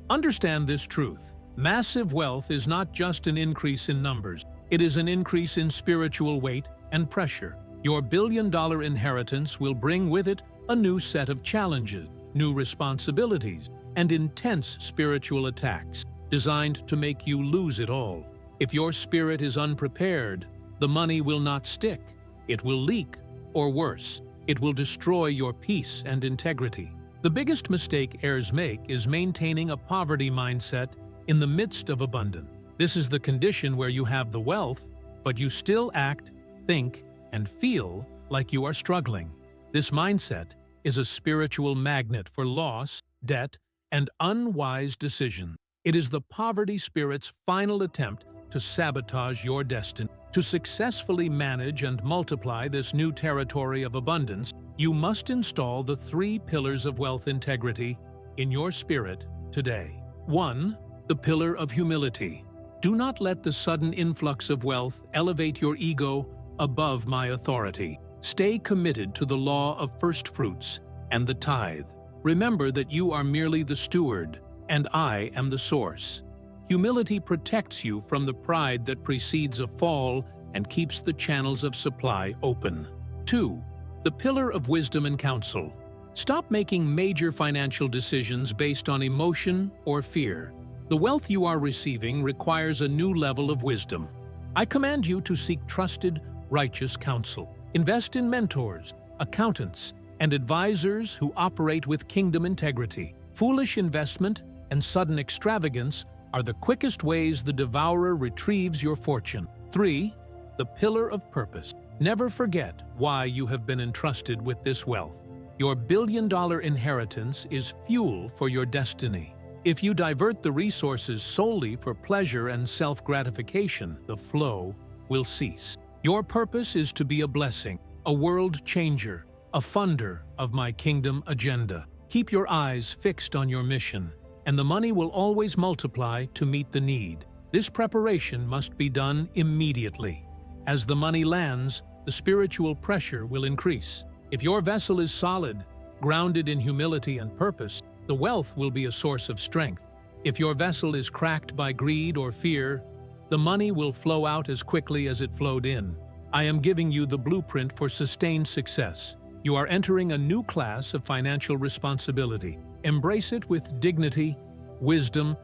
Understand this truth. Massive wealth is not just an increase in numbers. It is an increase in spiritual weight and pressure. Your billion-dollar inheritance will bring with it a new set of challenges, new responsibilities, and intense spiritual attacks designed to make you lose it all. If your spirit is unprepared, the money will not stick. It will leak, or worse, it will destroy your peace and integrity. The biggest mistake heirs make is maintaining a poverty mindset in the midst of abundance. This is the condition where you have the wealth, but you still act, think, and feel like you are struggling. This mindset is a spiritual magnet for loss, debt, and unwise decisions. It is the poverty spirit's final attempt to sabotage your destiny. To successfully manage and multiply this new territory of abundance, you must install the 3 pillars of wealth integrity in your spirit today. 1. The pillar of humility. Do not let the sudden influx of wealth elevate your ego above my authority. Stay committed to the law of first fruits and the tithe. Remember that you are merely the steward, and I am the source. Humility protects you from the pride that precedes a fall and keeps the channels of supply open. 2. The pillar of wisdom and counsel. Stop making major financial decisions based on emotion or fear. The wealth you are receiving requires a new level of wisdom. I command you to seek trusted, righteous counsel. Invest in mentors, accountants, and advisors who operate with kingdom integrity. Foolish investment and sudden extravagance are the quickest ways the devourer retrieves your fortune. 3. The pillar of purpose. Never forget why you have been entrusted with this wealth. Your billion-dollar inheritance is fuel for your destiny. If you divert the resources solely for pleasure and self-gratification, the flow will cease. Your purpose is to be a blessing, a world changer, a funder of my kingdom agenda. Keep your eyes fixed on your mission, and the money will always multiply to meet the need. This preparation must be done immediately. As the money lands, the spiritual pressure will increase. If your vessel is solid, grounded in humility and purpose, the wealth will be a source of strength. If your vessel is cracked by greed or fear, the money will flow out as quickly as it flowed in. I am giving you the blueprint for sustained success. You are entering a new class of financial responsibility. Embrace it with dignity, wisdom,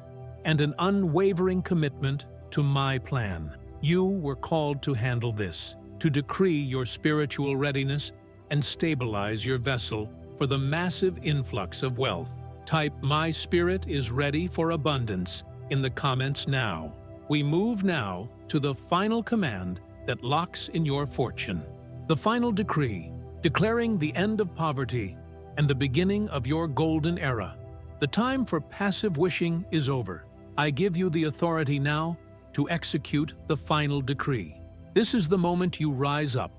and an unwavering commitment to my plan. You were called to handle this, to decree your spiritual readiness and stabilize your vessel for the massive influx of wealth. Type "My spirit is ready for abundance" in the comments now. We move now to the final command that locks in your fortune. The final decree, declaring the end of poverty and the beginning of your golden era. The time for passive wishing is over. I give you the authority now to execute the final decree. This is the moment you rise up,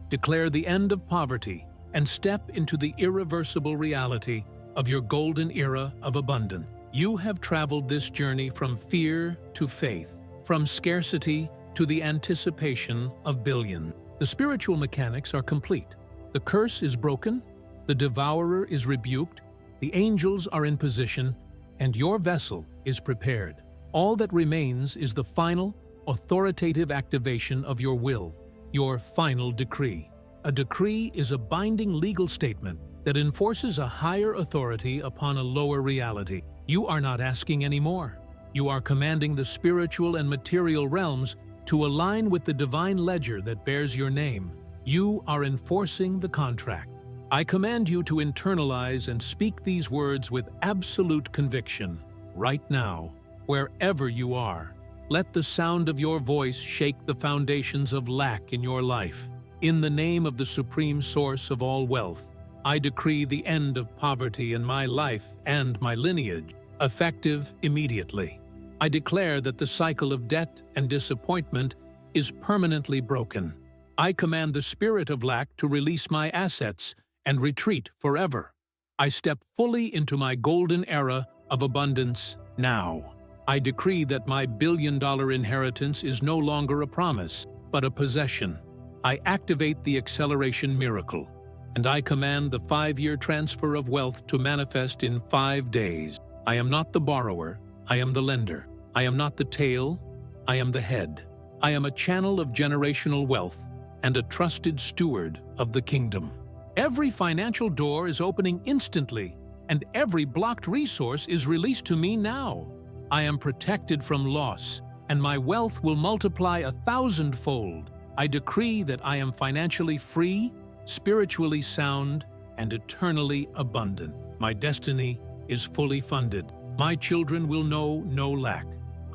declare the end of poverty, and step into the irreversible reality of your golden era of abundance. You have traveled this journey from fear to faith, from scarcity to the anticipation of billions. The spiritual mechanics are complete. The curse is broken, the devourer is rebuked, the angels are in position, and your vessel is prepared. All that remains is the final, authoritative activation of your will, your final decree. A decree is a binding legal statement that enforces a higher authority upon a lower reality. You are not asking anymore. You are commanding the spiritual and material realms to align with the divine ledger that bears your name. You are enforcing the contract. I command you to internalize and speak these words with absolute conviction. Right now, wherever you are, let the sound of your voice shake the foundations of lack in your life. In the name of the supreme source of all wealth, I decree the end of poverty in my life and my lineage, effective immediately. I declare that the cycle of debt and disappointment is permanently broken. I command the spirit of lack to release my assets and retreat forever. I step fully into my golden era of abundance now. I decree that my billion-dollar inheritance is no longer a promise, but a possession. I activate the acceleration miracle, and I command the 5-year transfer of wealth to manifest in 5 days. I am not the borrower, I am the lender. I am not the tail, I am the head. I am a channel of generational wealth and a trusted steward of the kingdom. Every financial door is opening instantly, and every blocked resource is released to me now. I am protected from loss, and my wealth will multiply 1,000-fold. I decree that I am financially free, spiritually sound, and eternally abundant. My destiny is fully funded. My children will know no lack.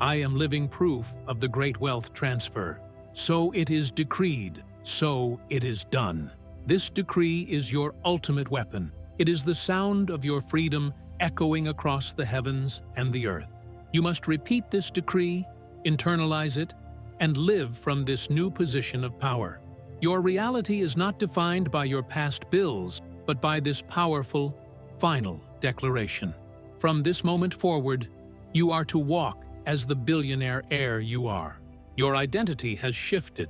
I am living proof of the great wealth transfer. So it is decreed, so it is done. This decree is your ultimate weapon. It is the sound of your freedom echoing across the heavens and the earth. You must repeat this decree, internalize it, and live from this new position of power. Your reality is not defined by your past bills, but by this powerful, final declaration. From this moment forward, you are to walk as the billionaire heir you are. Your identity has shifted.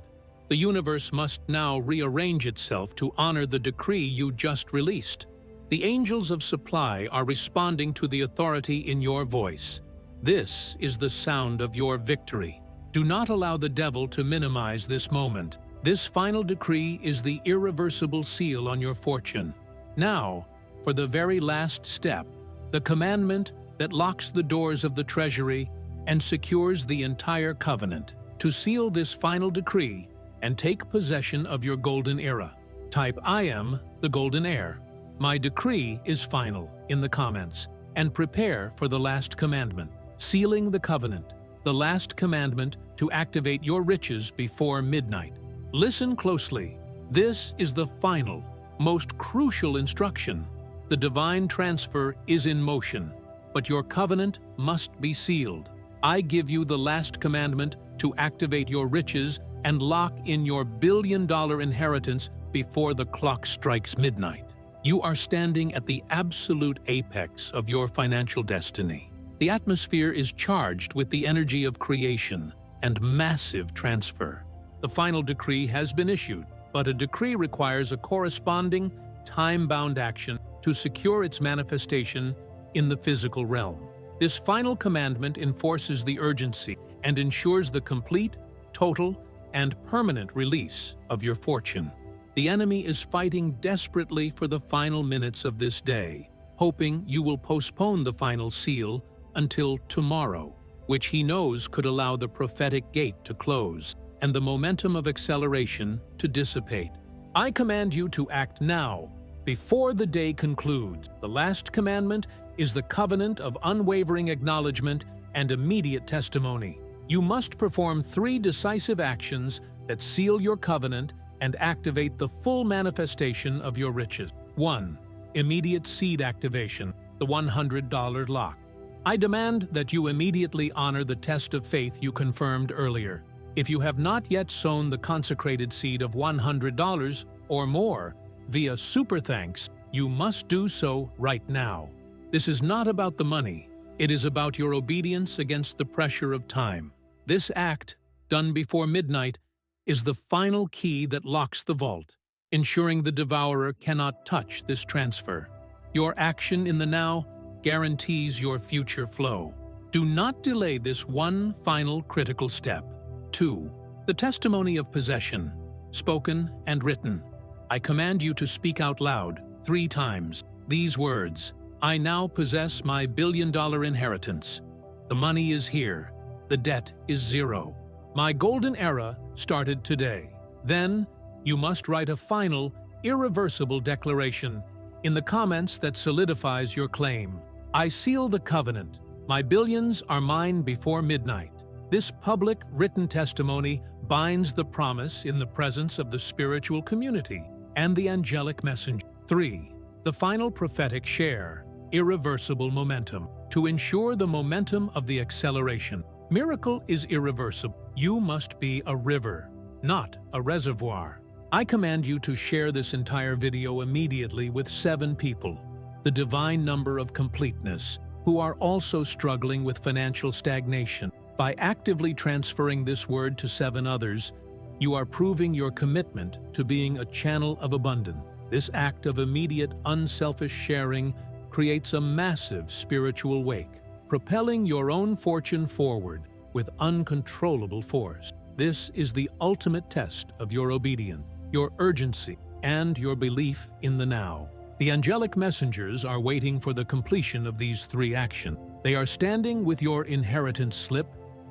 The universe must now rearrange itself to honor the decree you just released. The angels of supply are responding to the authority in your voice. This is the sound of your victory. Do not allow the devil to minimize this moment. This final decree is the irreversible seal on your fortune. Now, for the very last step, the commandment that locks the doors of the treasury and secures the entire covenant. To seal this final decree and take possession of your golden era, type "I am the golden heir. My decree is final" in the comments, and prepare for the last commandment. Sealing the covenant, the last commandment to activate your riches before midnight. Listen closely. This is the final, most crucial instruction. The divine transfer is in motion, but your covenant must be sealed. I give you the last commandment to activate your riches and lock in your billion-dollar inheritance before the clock strikes midnight. You are standing at the absolute apex of your financial destiny. The atmosphere is charged with the energy of creation and massive transfer. The final decree has been issued, but a decree requires a corresponding, time-bound action to secure its manifestation in the physical realm. This final commandment enforces the urgency and ensures the complete, total, and permanent release of your fortune. The enemy is fighting desperately for the final minutes of this day, hoping you will postpone the final seal until tomorrow, which he knows could allow the prophetic gate to close and the momentum of acceleration to dissipate. I command you to act now, before the day concludes. The last commandment is the covenant of unwavering acknowledgement and immediate testimony. You must perform 3 decisive actions that seal your covenant and activate the full manifestation of your riches. 1. Immediate seed activation, the $100 lock. I demand that you immediately honor the test of faith you confirmed earlier. If you have not yet sown the consecrated seed of $100 or more via Super Thanks, you must do so right now. This is not about the money. It is about your obedience against the pressure of time. This act, done before midnight, is the final key that locks the vault, ensuring the devourer cannot touch this transfer. Your action in the now guarantees your future flow. Do not delay this one final critical step. 2. The testimony of possession, spoken and written. I command you to speak out loud 3 times these words: I now possess my billion-dollar inheritance. The money is here. The debt is 0. My golden era started today. Then, you must write a final, irreversible declaration in the comments that solidifies your claim. I seal the covenant. My billions are mine before midnight. This public, written testimony binds the promise in the presence of the spiritual community and the angelic messenger. 3. The final prophetic share, irreversible momentum. To ensure the momentum of the acceleration, miracle is irreversible. You must be a river, not a reservoir. I command you to share this entire video immediately with 7 people, the divine number of completeness, who are also struggling with financial stagnation. By actively transferring this word to 7 others, you are proving your commitment to being a channel of abundance. This act of immediate, unselfish sharing creates a massive spiritual wake, propelling your own fortune forward with uncontrollable force. This is the ultimate test of your obedience, your urgency, and your belief in the now. The angelic messengers are waiting for the completion of these 3 actions. They are standing with your inheritance slip,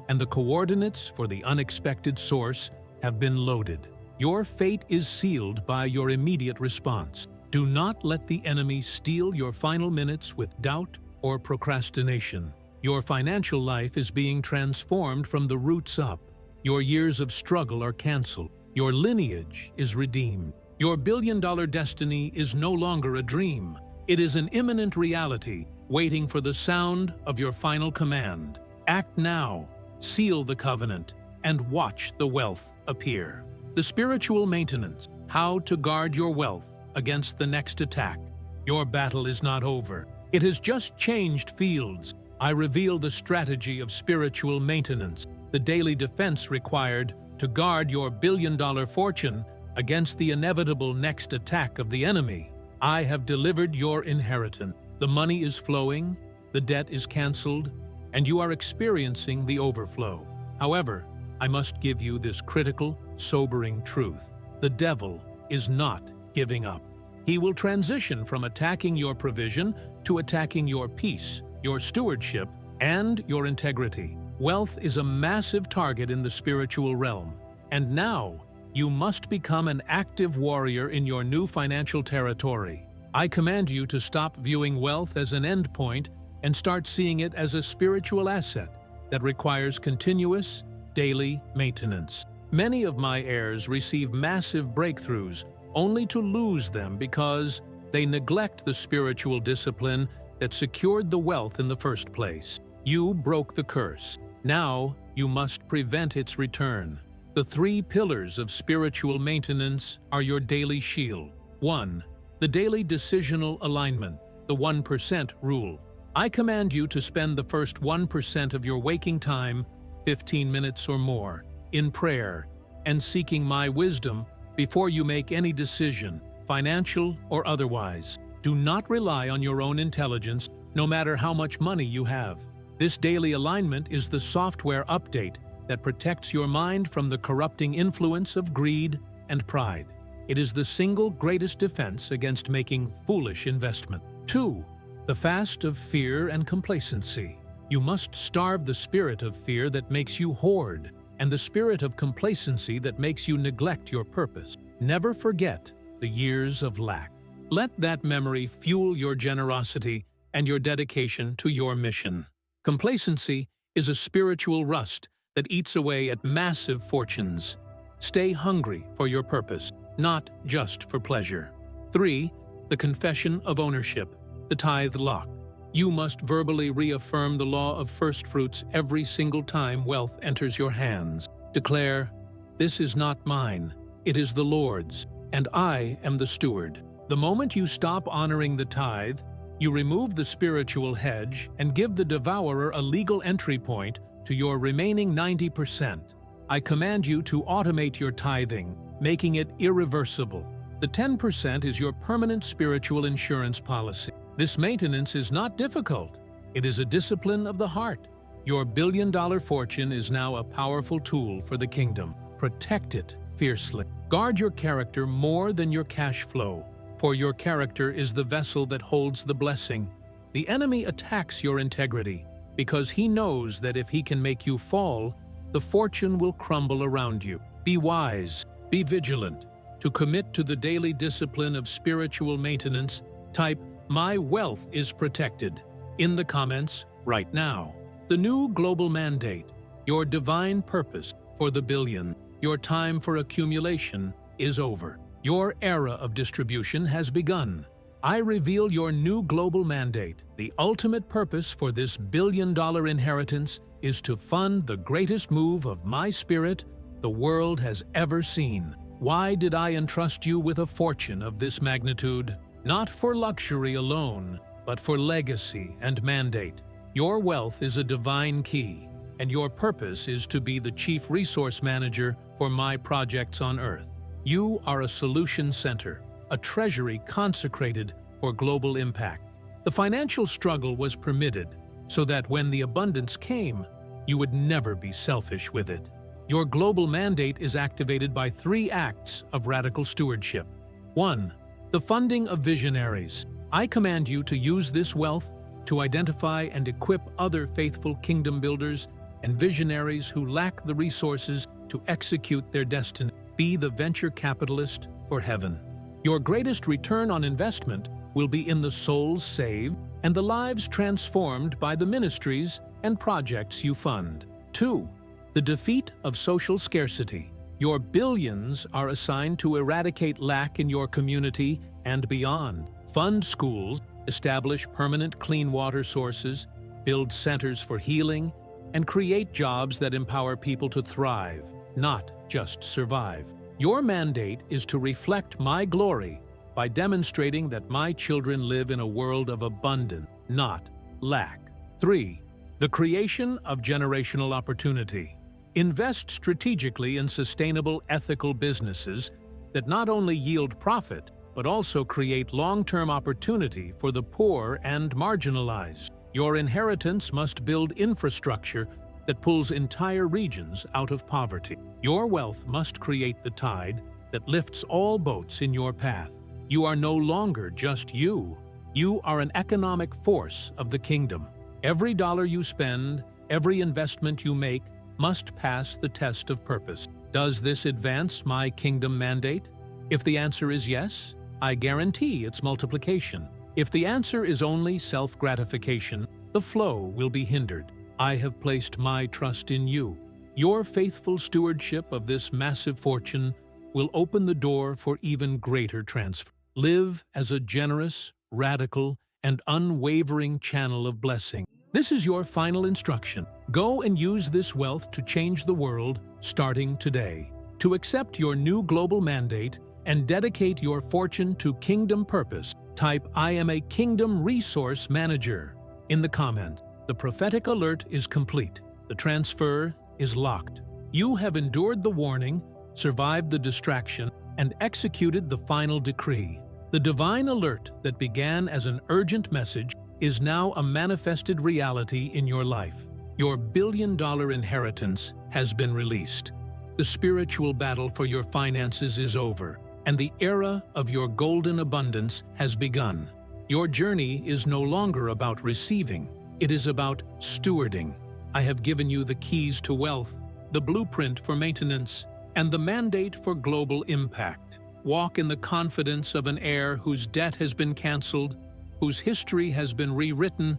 and the coordinates for the unexpected source have been loaded. Your fate is sealed by your immediate response. Do not let the enemy steal your final minutes with doubt or procrastination. Your financial life is being transformed from the roots up. Your years of struggle are canceled. Your lineage is redeemed. Your billion-dollar destiny is no longer a dream. It is an imminent reality, waiting for the sound of your final command. Act now, seal the covenant, and watch the wealth appear. The spiritual maintenance, how to guard your wealth against the next attack. Your battle is not over. It has just changed fields. I reveal the strategy of spiritual maintenance, the daily defense required to guard your billion-dollar fortune against the inevitable next attack of the enemy. I have delivered your inheritance. The money is flowing, the debt is canceled, and you are experiencing the overflow. However, I must give you this critical, sobering truth. The devil is not giving up. He will transition from attacking your provision to attacking your peace, your stewardship, and your integrity. Wealth is a massive target in the spiritual realm, and now you must become an active warrior in your new financial territory. I command you to stop viewing wealth as an endpoint and start seeing it as a spiritual asset that requires continuous, daily maintenance. Many of my heirs receive massive breakthroughs only to lose them because they neglect the spiritual discipline that secured the wealth in the first place. You broke the curse. Now you must prevent its return. The 3 pillars of spiritual maintenance are your daily shield. 1. The daily decisional alignment, the 1% rule. I command you to spend the first 1% of your waking time, 15 minutes or more, in prayer and seeking my wisdom before you make any decision, financial or otherwise. Do not rely on your own intelligence, no matter how much money you have. This daily alignment is the software update that protects your mind from the corrupting influence of greed and pride. It is the single greatest defense against making foolish investment. 2. The fast of fear and complacency. You must starve the spirit of fear that makes you hoard, and the spirit of complacency that makes you neglect your purpose. Never forget the years of lack. Let that memory fuel your generosity and your dedication to your mission. Complacency is a spiritual rust that eats away at massive fortunes. Stay hungry for your purpose, not just for pleasure. 3. The confession of ownership, the tithe lock. You must verbally reaffirm the law of first fruits every single time wealth enters your hands. Declare, "This is not mine, it is the Lord's, and I am the steward." The moment you stop honoring the tithe, you remove the spiritual hedge and give the devourer a legal entry point to your remaining 90%. I command you to automate your tithing, making it irreversible. The 10% is your permanent spiritual insurance policy. This maintenance is not difficult. It is a discipline of the heart. Your billion-dollar fortune is now a powerful tool for the kingdom. Protect it fiercely. Guard your character more than your cash flow, for your character is the vessel that holds the blessing. The enemy attacks your integrity because he knows that if he can make you fall, the fortune will crumble around you. Be wise, be vigilant. To commit to the daily discipline of spiritual maintenance, type, "My wealth is protected," in the comments right now. The new global mandate, your divine purpose for the billion, your time for accumulation is over. Your era of distribution has begun. I reveal your new global mandate. The ultimate purpose for this billion-dollar inheritance is to fund the greatest move of my spirit the world has ever seen. Why did I entrust you with a fortune of this magnitude? Not for luxury alone, but for legacy and mandate. Your wealth is a divine key, and your purpose is to be the chief resource manager for my projects on Earth. You are a solution center, a treasury consecrated for global impact. The financial struggle was permitted so that when the abundance came, you would never be selfish with it. Your global mandate is activated by 3 acts of radical stewardship. 1. The funding of visionaries. I command you to use this wealth to identify and equip other faithful kingdom builders and visionaries who lack the resources to execute their destiny. Be the venture capitalist for heaven. Your greatest return on investment will be in the souls saved and the lives transformed by the ministries and projects you fund. 2. The defeat of social scarcity. Your billions are assigned to eradicate lack in your community and beyond. Fund schools, establish permanent clean water sources, build centers for healing, and create jobs that empower people to thrive, not just survive. Your mandate is to reflect my glory by demonstrating that my children live in a world of abundance, not lack. 3. The creation of generational opportunity. Invest strategically in sustainable, ethical businesses that not only yield profit, but also create long-term opportunity for the poor and marginalized. Your inheritance must build infrastructure that pulls entire regions out of poverty. Your wealth must create the tide that lifts all boats in your path. You are no longer just you. You are an economic force of the kingdom. Every dollar you spend, every investment you make, must pass the test of purpose. Does this advance my kingdom mandate? If the answer is yes, I guarantee its multiplication. If the answer is only self-gratification, the flow will be hindered. I have placed my trust in you. Your faithful stewardship of this massive fortune will open the door for even greater transfer. Live as a generous, radical, and unwavering channel of blessing. This is your final instruction. Go and use this wealth to change the world, starting today. To accept your new global mandate and dedicate your fortune to kingdom purpose, type "I am a Kingdom Resource Manager" in the comments. The prophetic alert is complete. The transfer is locked. You have endured the warning, survived the distraction, and executed the final decree. The divine alert that began as an urgent message is now a manifested reality in your life. Your billion-dollar inheritance has been released. The spiritual battle for your finances is over, and the era of your golden abundance has begun. Your journey is no longer about receiving. It is about stewarding. I have given you the keys to wealth, the blueprint for maintenance, and the mandate for global impact. Walk in the confidence of an heir whose debt has been canceled, whose history has been rewritten,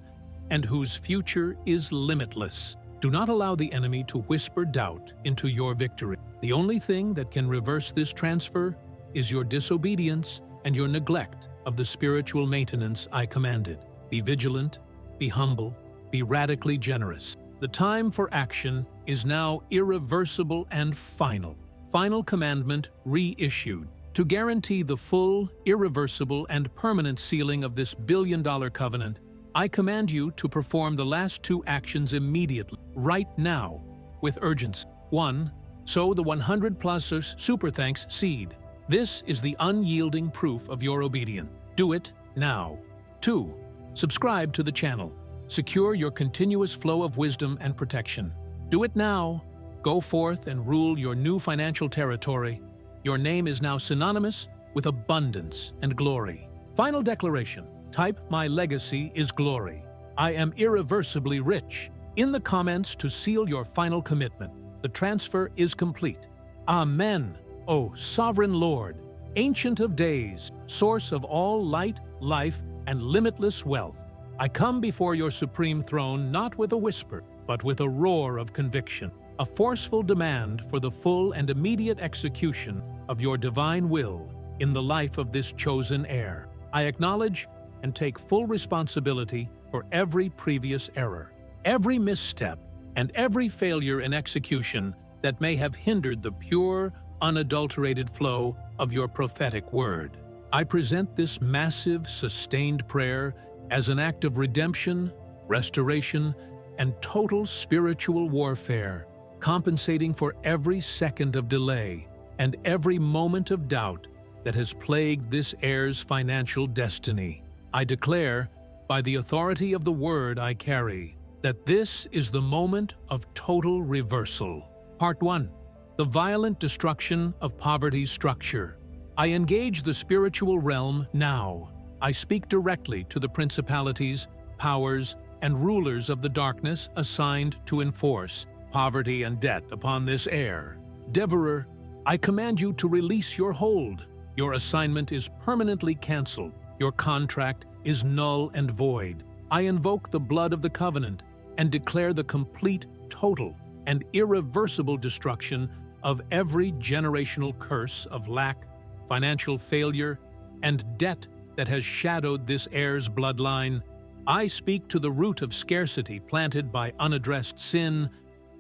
and whose future is limitless. Do not allow the enemy to whisper doubt into your victory. The only thing that can reverse this transfer is your disobedience and your neglect of the spiritual maintenance I commanded. Be vigilant, be humble, be radically generous. The time for action is now irreversible and final. Final commandment reissued. To guarantee the full, irreversible, and permanent sealing of this billion-dollar covenant, I command you to perform the last two actions immediately, right now, with urgency. 1. Sow the 100+ Super Thanks seed. This is the unyielding proof of your obedience. Do it now. 2. Subscribe to the channel. Secure your continuous flow of wisdom and protection. Do it now. Go forth and rule your new financial territory. Your name is now synonymous with abundance and glory. Final declaration. Type "My legacy is glory. I am irreversibly rich" in the comments to seal your final commitment. The transfer is complete. Amen. O Sovereign Lord, Ancient of Days, Source of all light, life, and limitless wealth, I come before your supreme throne not with a whisper, but with a roar of conviction, a forceful demand for the full and immediate execution of your divine will in the life of this chosen heir. I acknowledge and take full responsibility for every previous error, every misstep, and every failure in execution that may have hindered the pure, unadulterated flow of your prophetic word. I present this massive, sustained prayer as an act of redemption, restoration, and total spiritual warfare, compensating for every second of delay and every moment of doubt that has plagued this heir's financial destiny. I declare, by the authority of the word I carry, that this is the moment of total reversal. Part 1. The violent destruction of poverty's structure. I engage the spiritual realm now. I speak directly to the principalities, powers, and rulers of the darkness assigned to enforce poverty and debt upon this heir. Devourer, I command you to release your hold. Your assignment is permanently canceled. Your contract is null and void. I invoke the blood of the covenant and declare the complete, total, and irreversible destruction of every generational curse of lack, financial failure, and debt that has shadowed this heir's bloodline. I speak to the root of scarcity planted by unaddressed sin,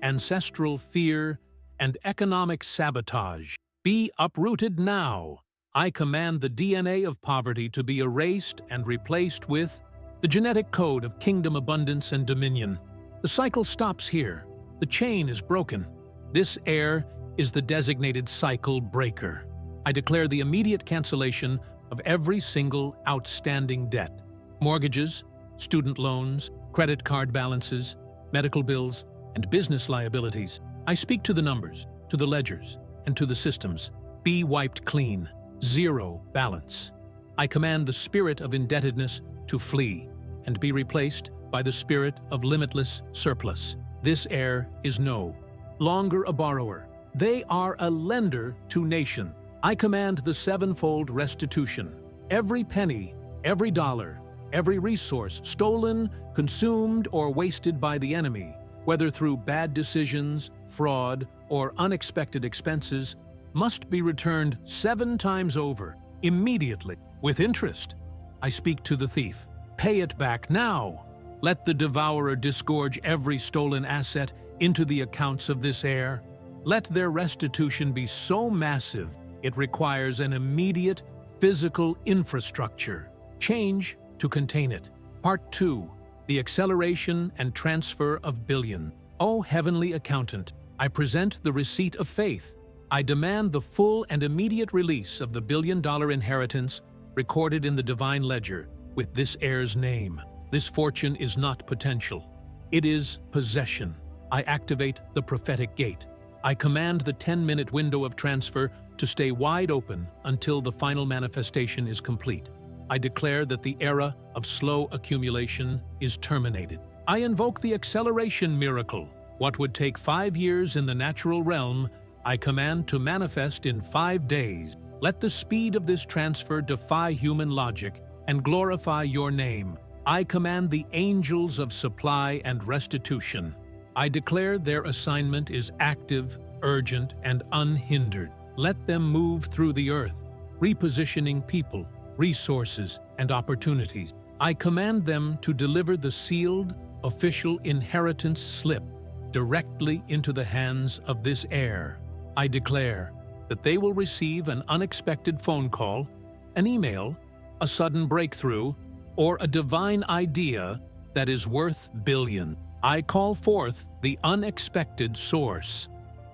ancestral fear, and economic sabotage. Be uprooted now. I command the DNA of poverty to be erased and replaced with the genetic code of kingdom abundance and dominion. The cycle stops here. The chain is broken. This heir is the designated cycle breaker. I declare the immediate cancellation of every single outstanding debt. Mortgages, student loans, credit card balances, medical bills, and business liabilities. I speak to the numbers, to the ledgers, and to the systems. Be wiped clean. Zero balance. I command the spirit of indebtedness to flee and be replaced by the spirit of limitless surplus. This heir is no longer a borrower. They are a lender to nation. I command the sevenfold restitution. Every penny, every dollar, every resource stolen, consumed, or wasted by the enemy, whether through bad decisions, fraud, or unexpected expenses, must be returned 7 times over, immediately, with interest. I speak to the thief. Pay it back now. Let the devourer disgorge every stolen asset into the accounts of this heir. Let their restitution be so massive it requires an immediate physical infrastructure. Change to contain it. Part 2. The acceleration and transfer of billion. O heavenly accountant, I present the receipt of faith. I demand the full and immediate release of the billion-dollar inheritance recorded in the divine ledger with this heir's name. This fortune is not potential. It is possession. I activate the prophetic gate. I command the 10-minute window of transfer to stay wide open until the final manifestation is complete. I declare that the era of slow accumulation is terminated. I invoke the acceleration miracle. What would take 5 years in the natural realm, I command to manifest in 5 days. Let the speed of this transfer defy human logic and glorify your name. I command the angels of supply and restitution. I declare their assignment is active, urgent, and unhindered. Let them move through the earth, repositioning people, resources, and opportunities. I command them to deliver the sealed, official inheritance slip directly into the hands of this heir. I declare that they will receive an unexpected phone call, an email, a sudden breakthrough, or a divine idea that is worth billions. I call forth the unexpected source.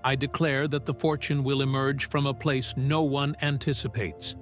I declare that the fortune will emerge from a place no one anticipates,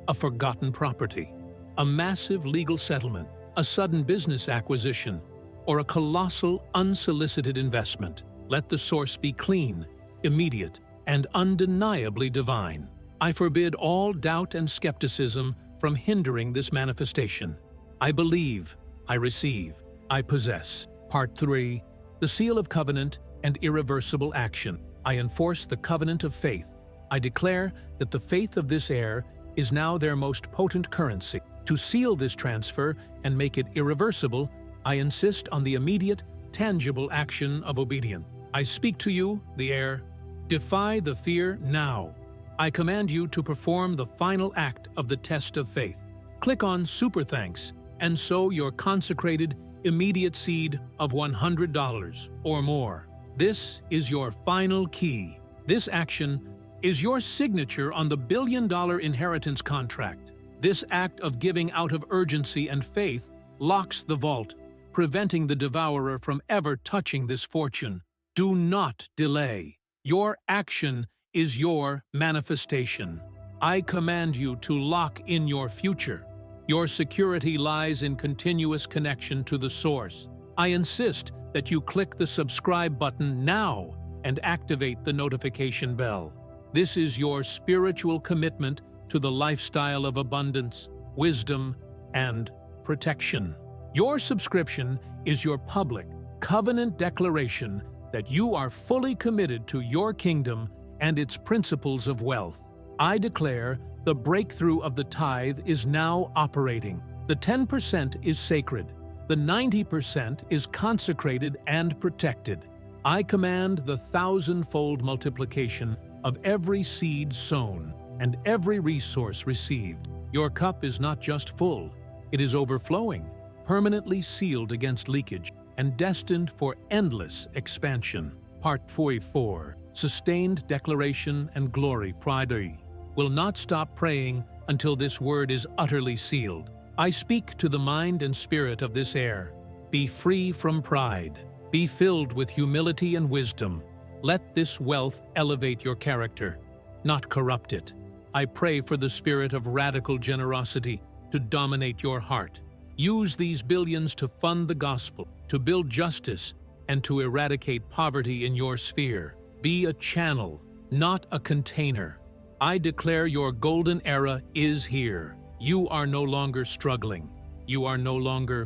a forgotten property, a massive legal settlement, a sudden business acquisition, or a colossal unsolicited investment. Let the source be clean, immediate, and undeniably divine. I forbid all doubt and skepticism from hindering this manifestation. I believe, I receive, I possess. Part 3. The seal of covenant and irreversible action. I enforce the covenant of faith. I declare that the faith of this heir is now their most potent currency. To seal this transfer and make it irreversible, I insist on the immediate, tangible action of obedience. I speak to you, the heir. Defy the fear now. I command you to perform the final act of the test of faith. Click on Super Thanks and sow your consecrated, immediate seed of $100 or more. This is your final key. This action is your signature on the billion-dollar inheritance contract. This act of giving out of urgency and faith locks the vault, preventing the devourer from ever touching this fortune. Do not delay. Your action is your manifestation. I command you to lock in your future. Your security lies in continuous connection to the source. I insist that you click the subscribe button now and activate the notification bell. This is your spiritual commitment to the lifestyle of abundance, wisdom, and protection. Your subscription is your public, covenant declaration that you are fully committed to your kingdom and its principles of wealth. I declare the breakthrough of the tithe is now operating. The 10% is sacred. The 90% is consecrated and protected. I command the 1,000-fold multiplication of every seed sown and every resource received. Your cup is not just full, it is overflowing, permanently sealed against leakage, and destined for endless expansion. Part 44. Sustained declaration and glory. Pride will not stop praying until this word is utterly sealed. I speak to the mind and spirit of this air. Be free from pride. Be filled with humility and wisdom. Let this wealth elevate your character, not corrupt it. I pray for the spirit of radical generosity to dominate your heart. Use these billions to fund the gospel, to build justice, and to eradicate poverty in your sphere. Be a channel, not a container. I declare your golden era is here. You are no longer struggling. You are no longer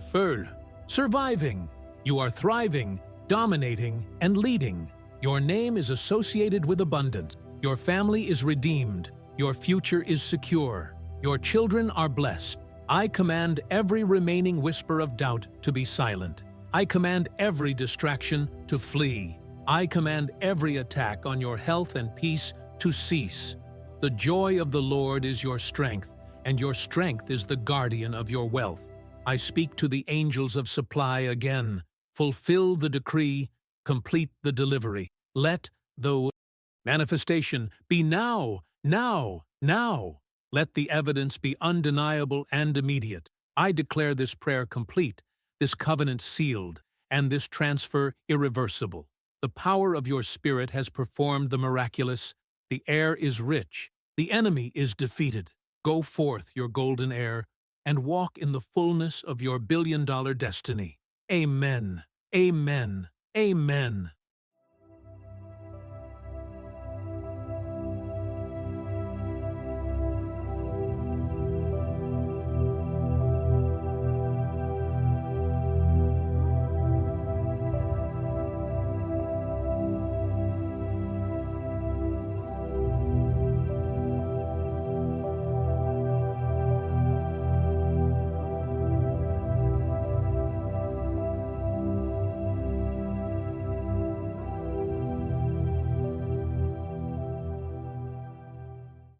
surviving. You are thriving, dominating, and leading. Your name is associated with abundance. Your family is redeemed. Your future is secure. Your children are blessed. I command every remaining whisper of doubt to be silent. I command every distraction to flee. I command every attack on your health and peace to cease. The joy of the Lord is your strength, and your strength is the guardian of your wealth. I speak to the angels of supply again. Fulfill the decree, complete the delivery. Let the manifestation be now, now, now. Let the evidence be undeniable and immediate. I declare this prayer complete, this covenant sealed, and this transfer irreversible. The power of your spirit has performed the miraculous. The air is rich. The enemy is defeated. Go forth, your golden heir, and walk in the fullness of your billion-dollar destiny. Amen. Amen. Amen.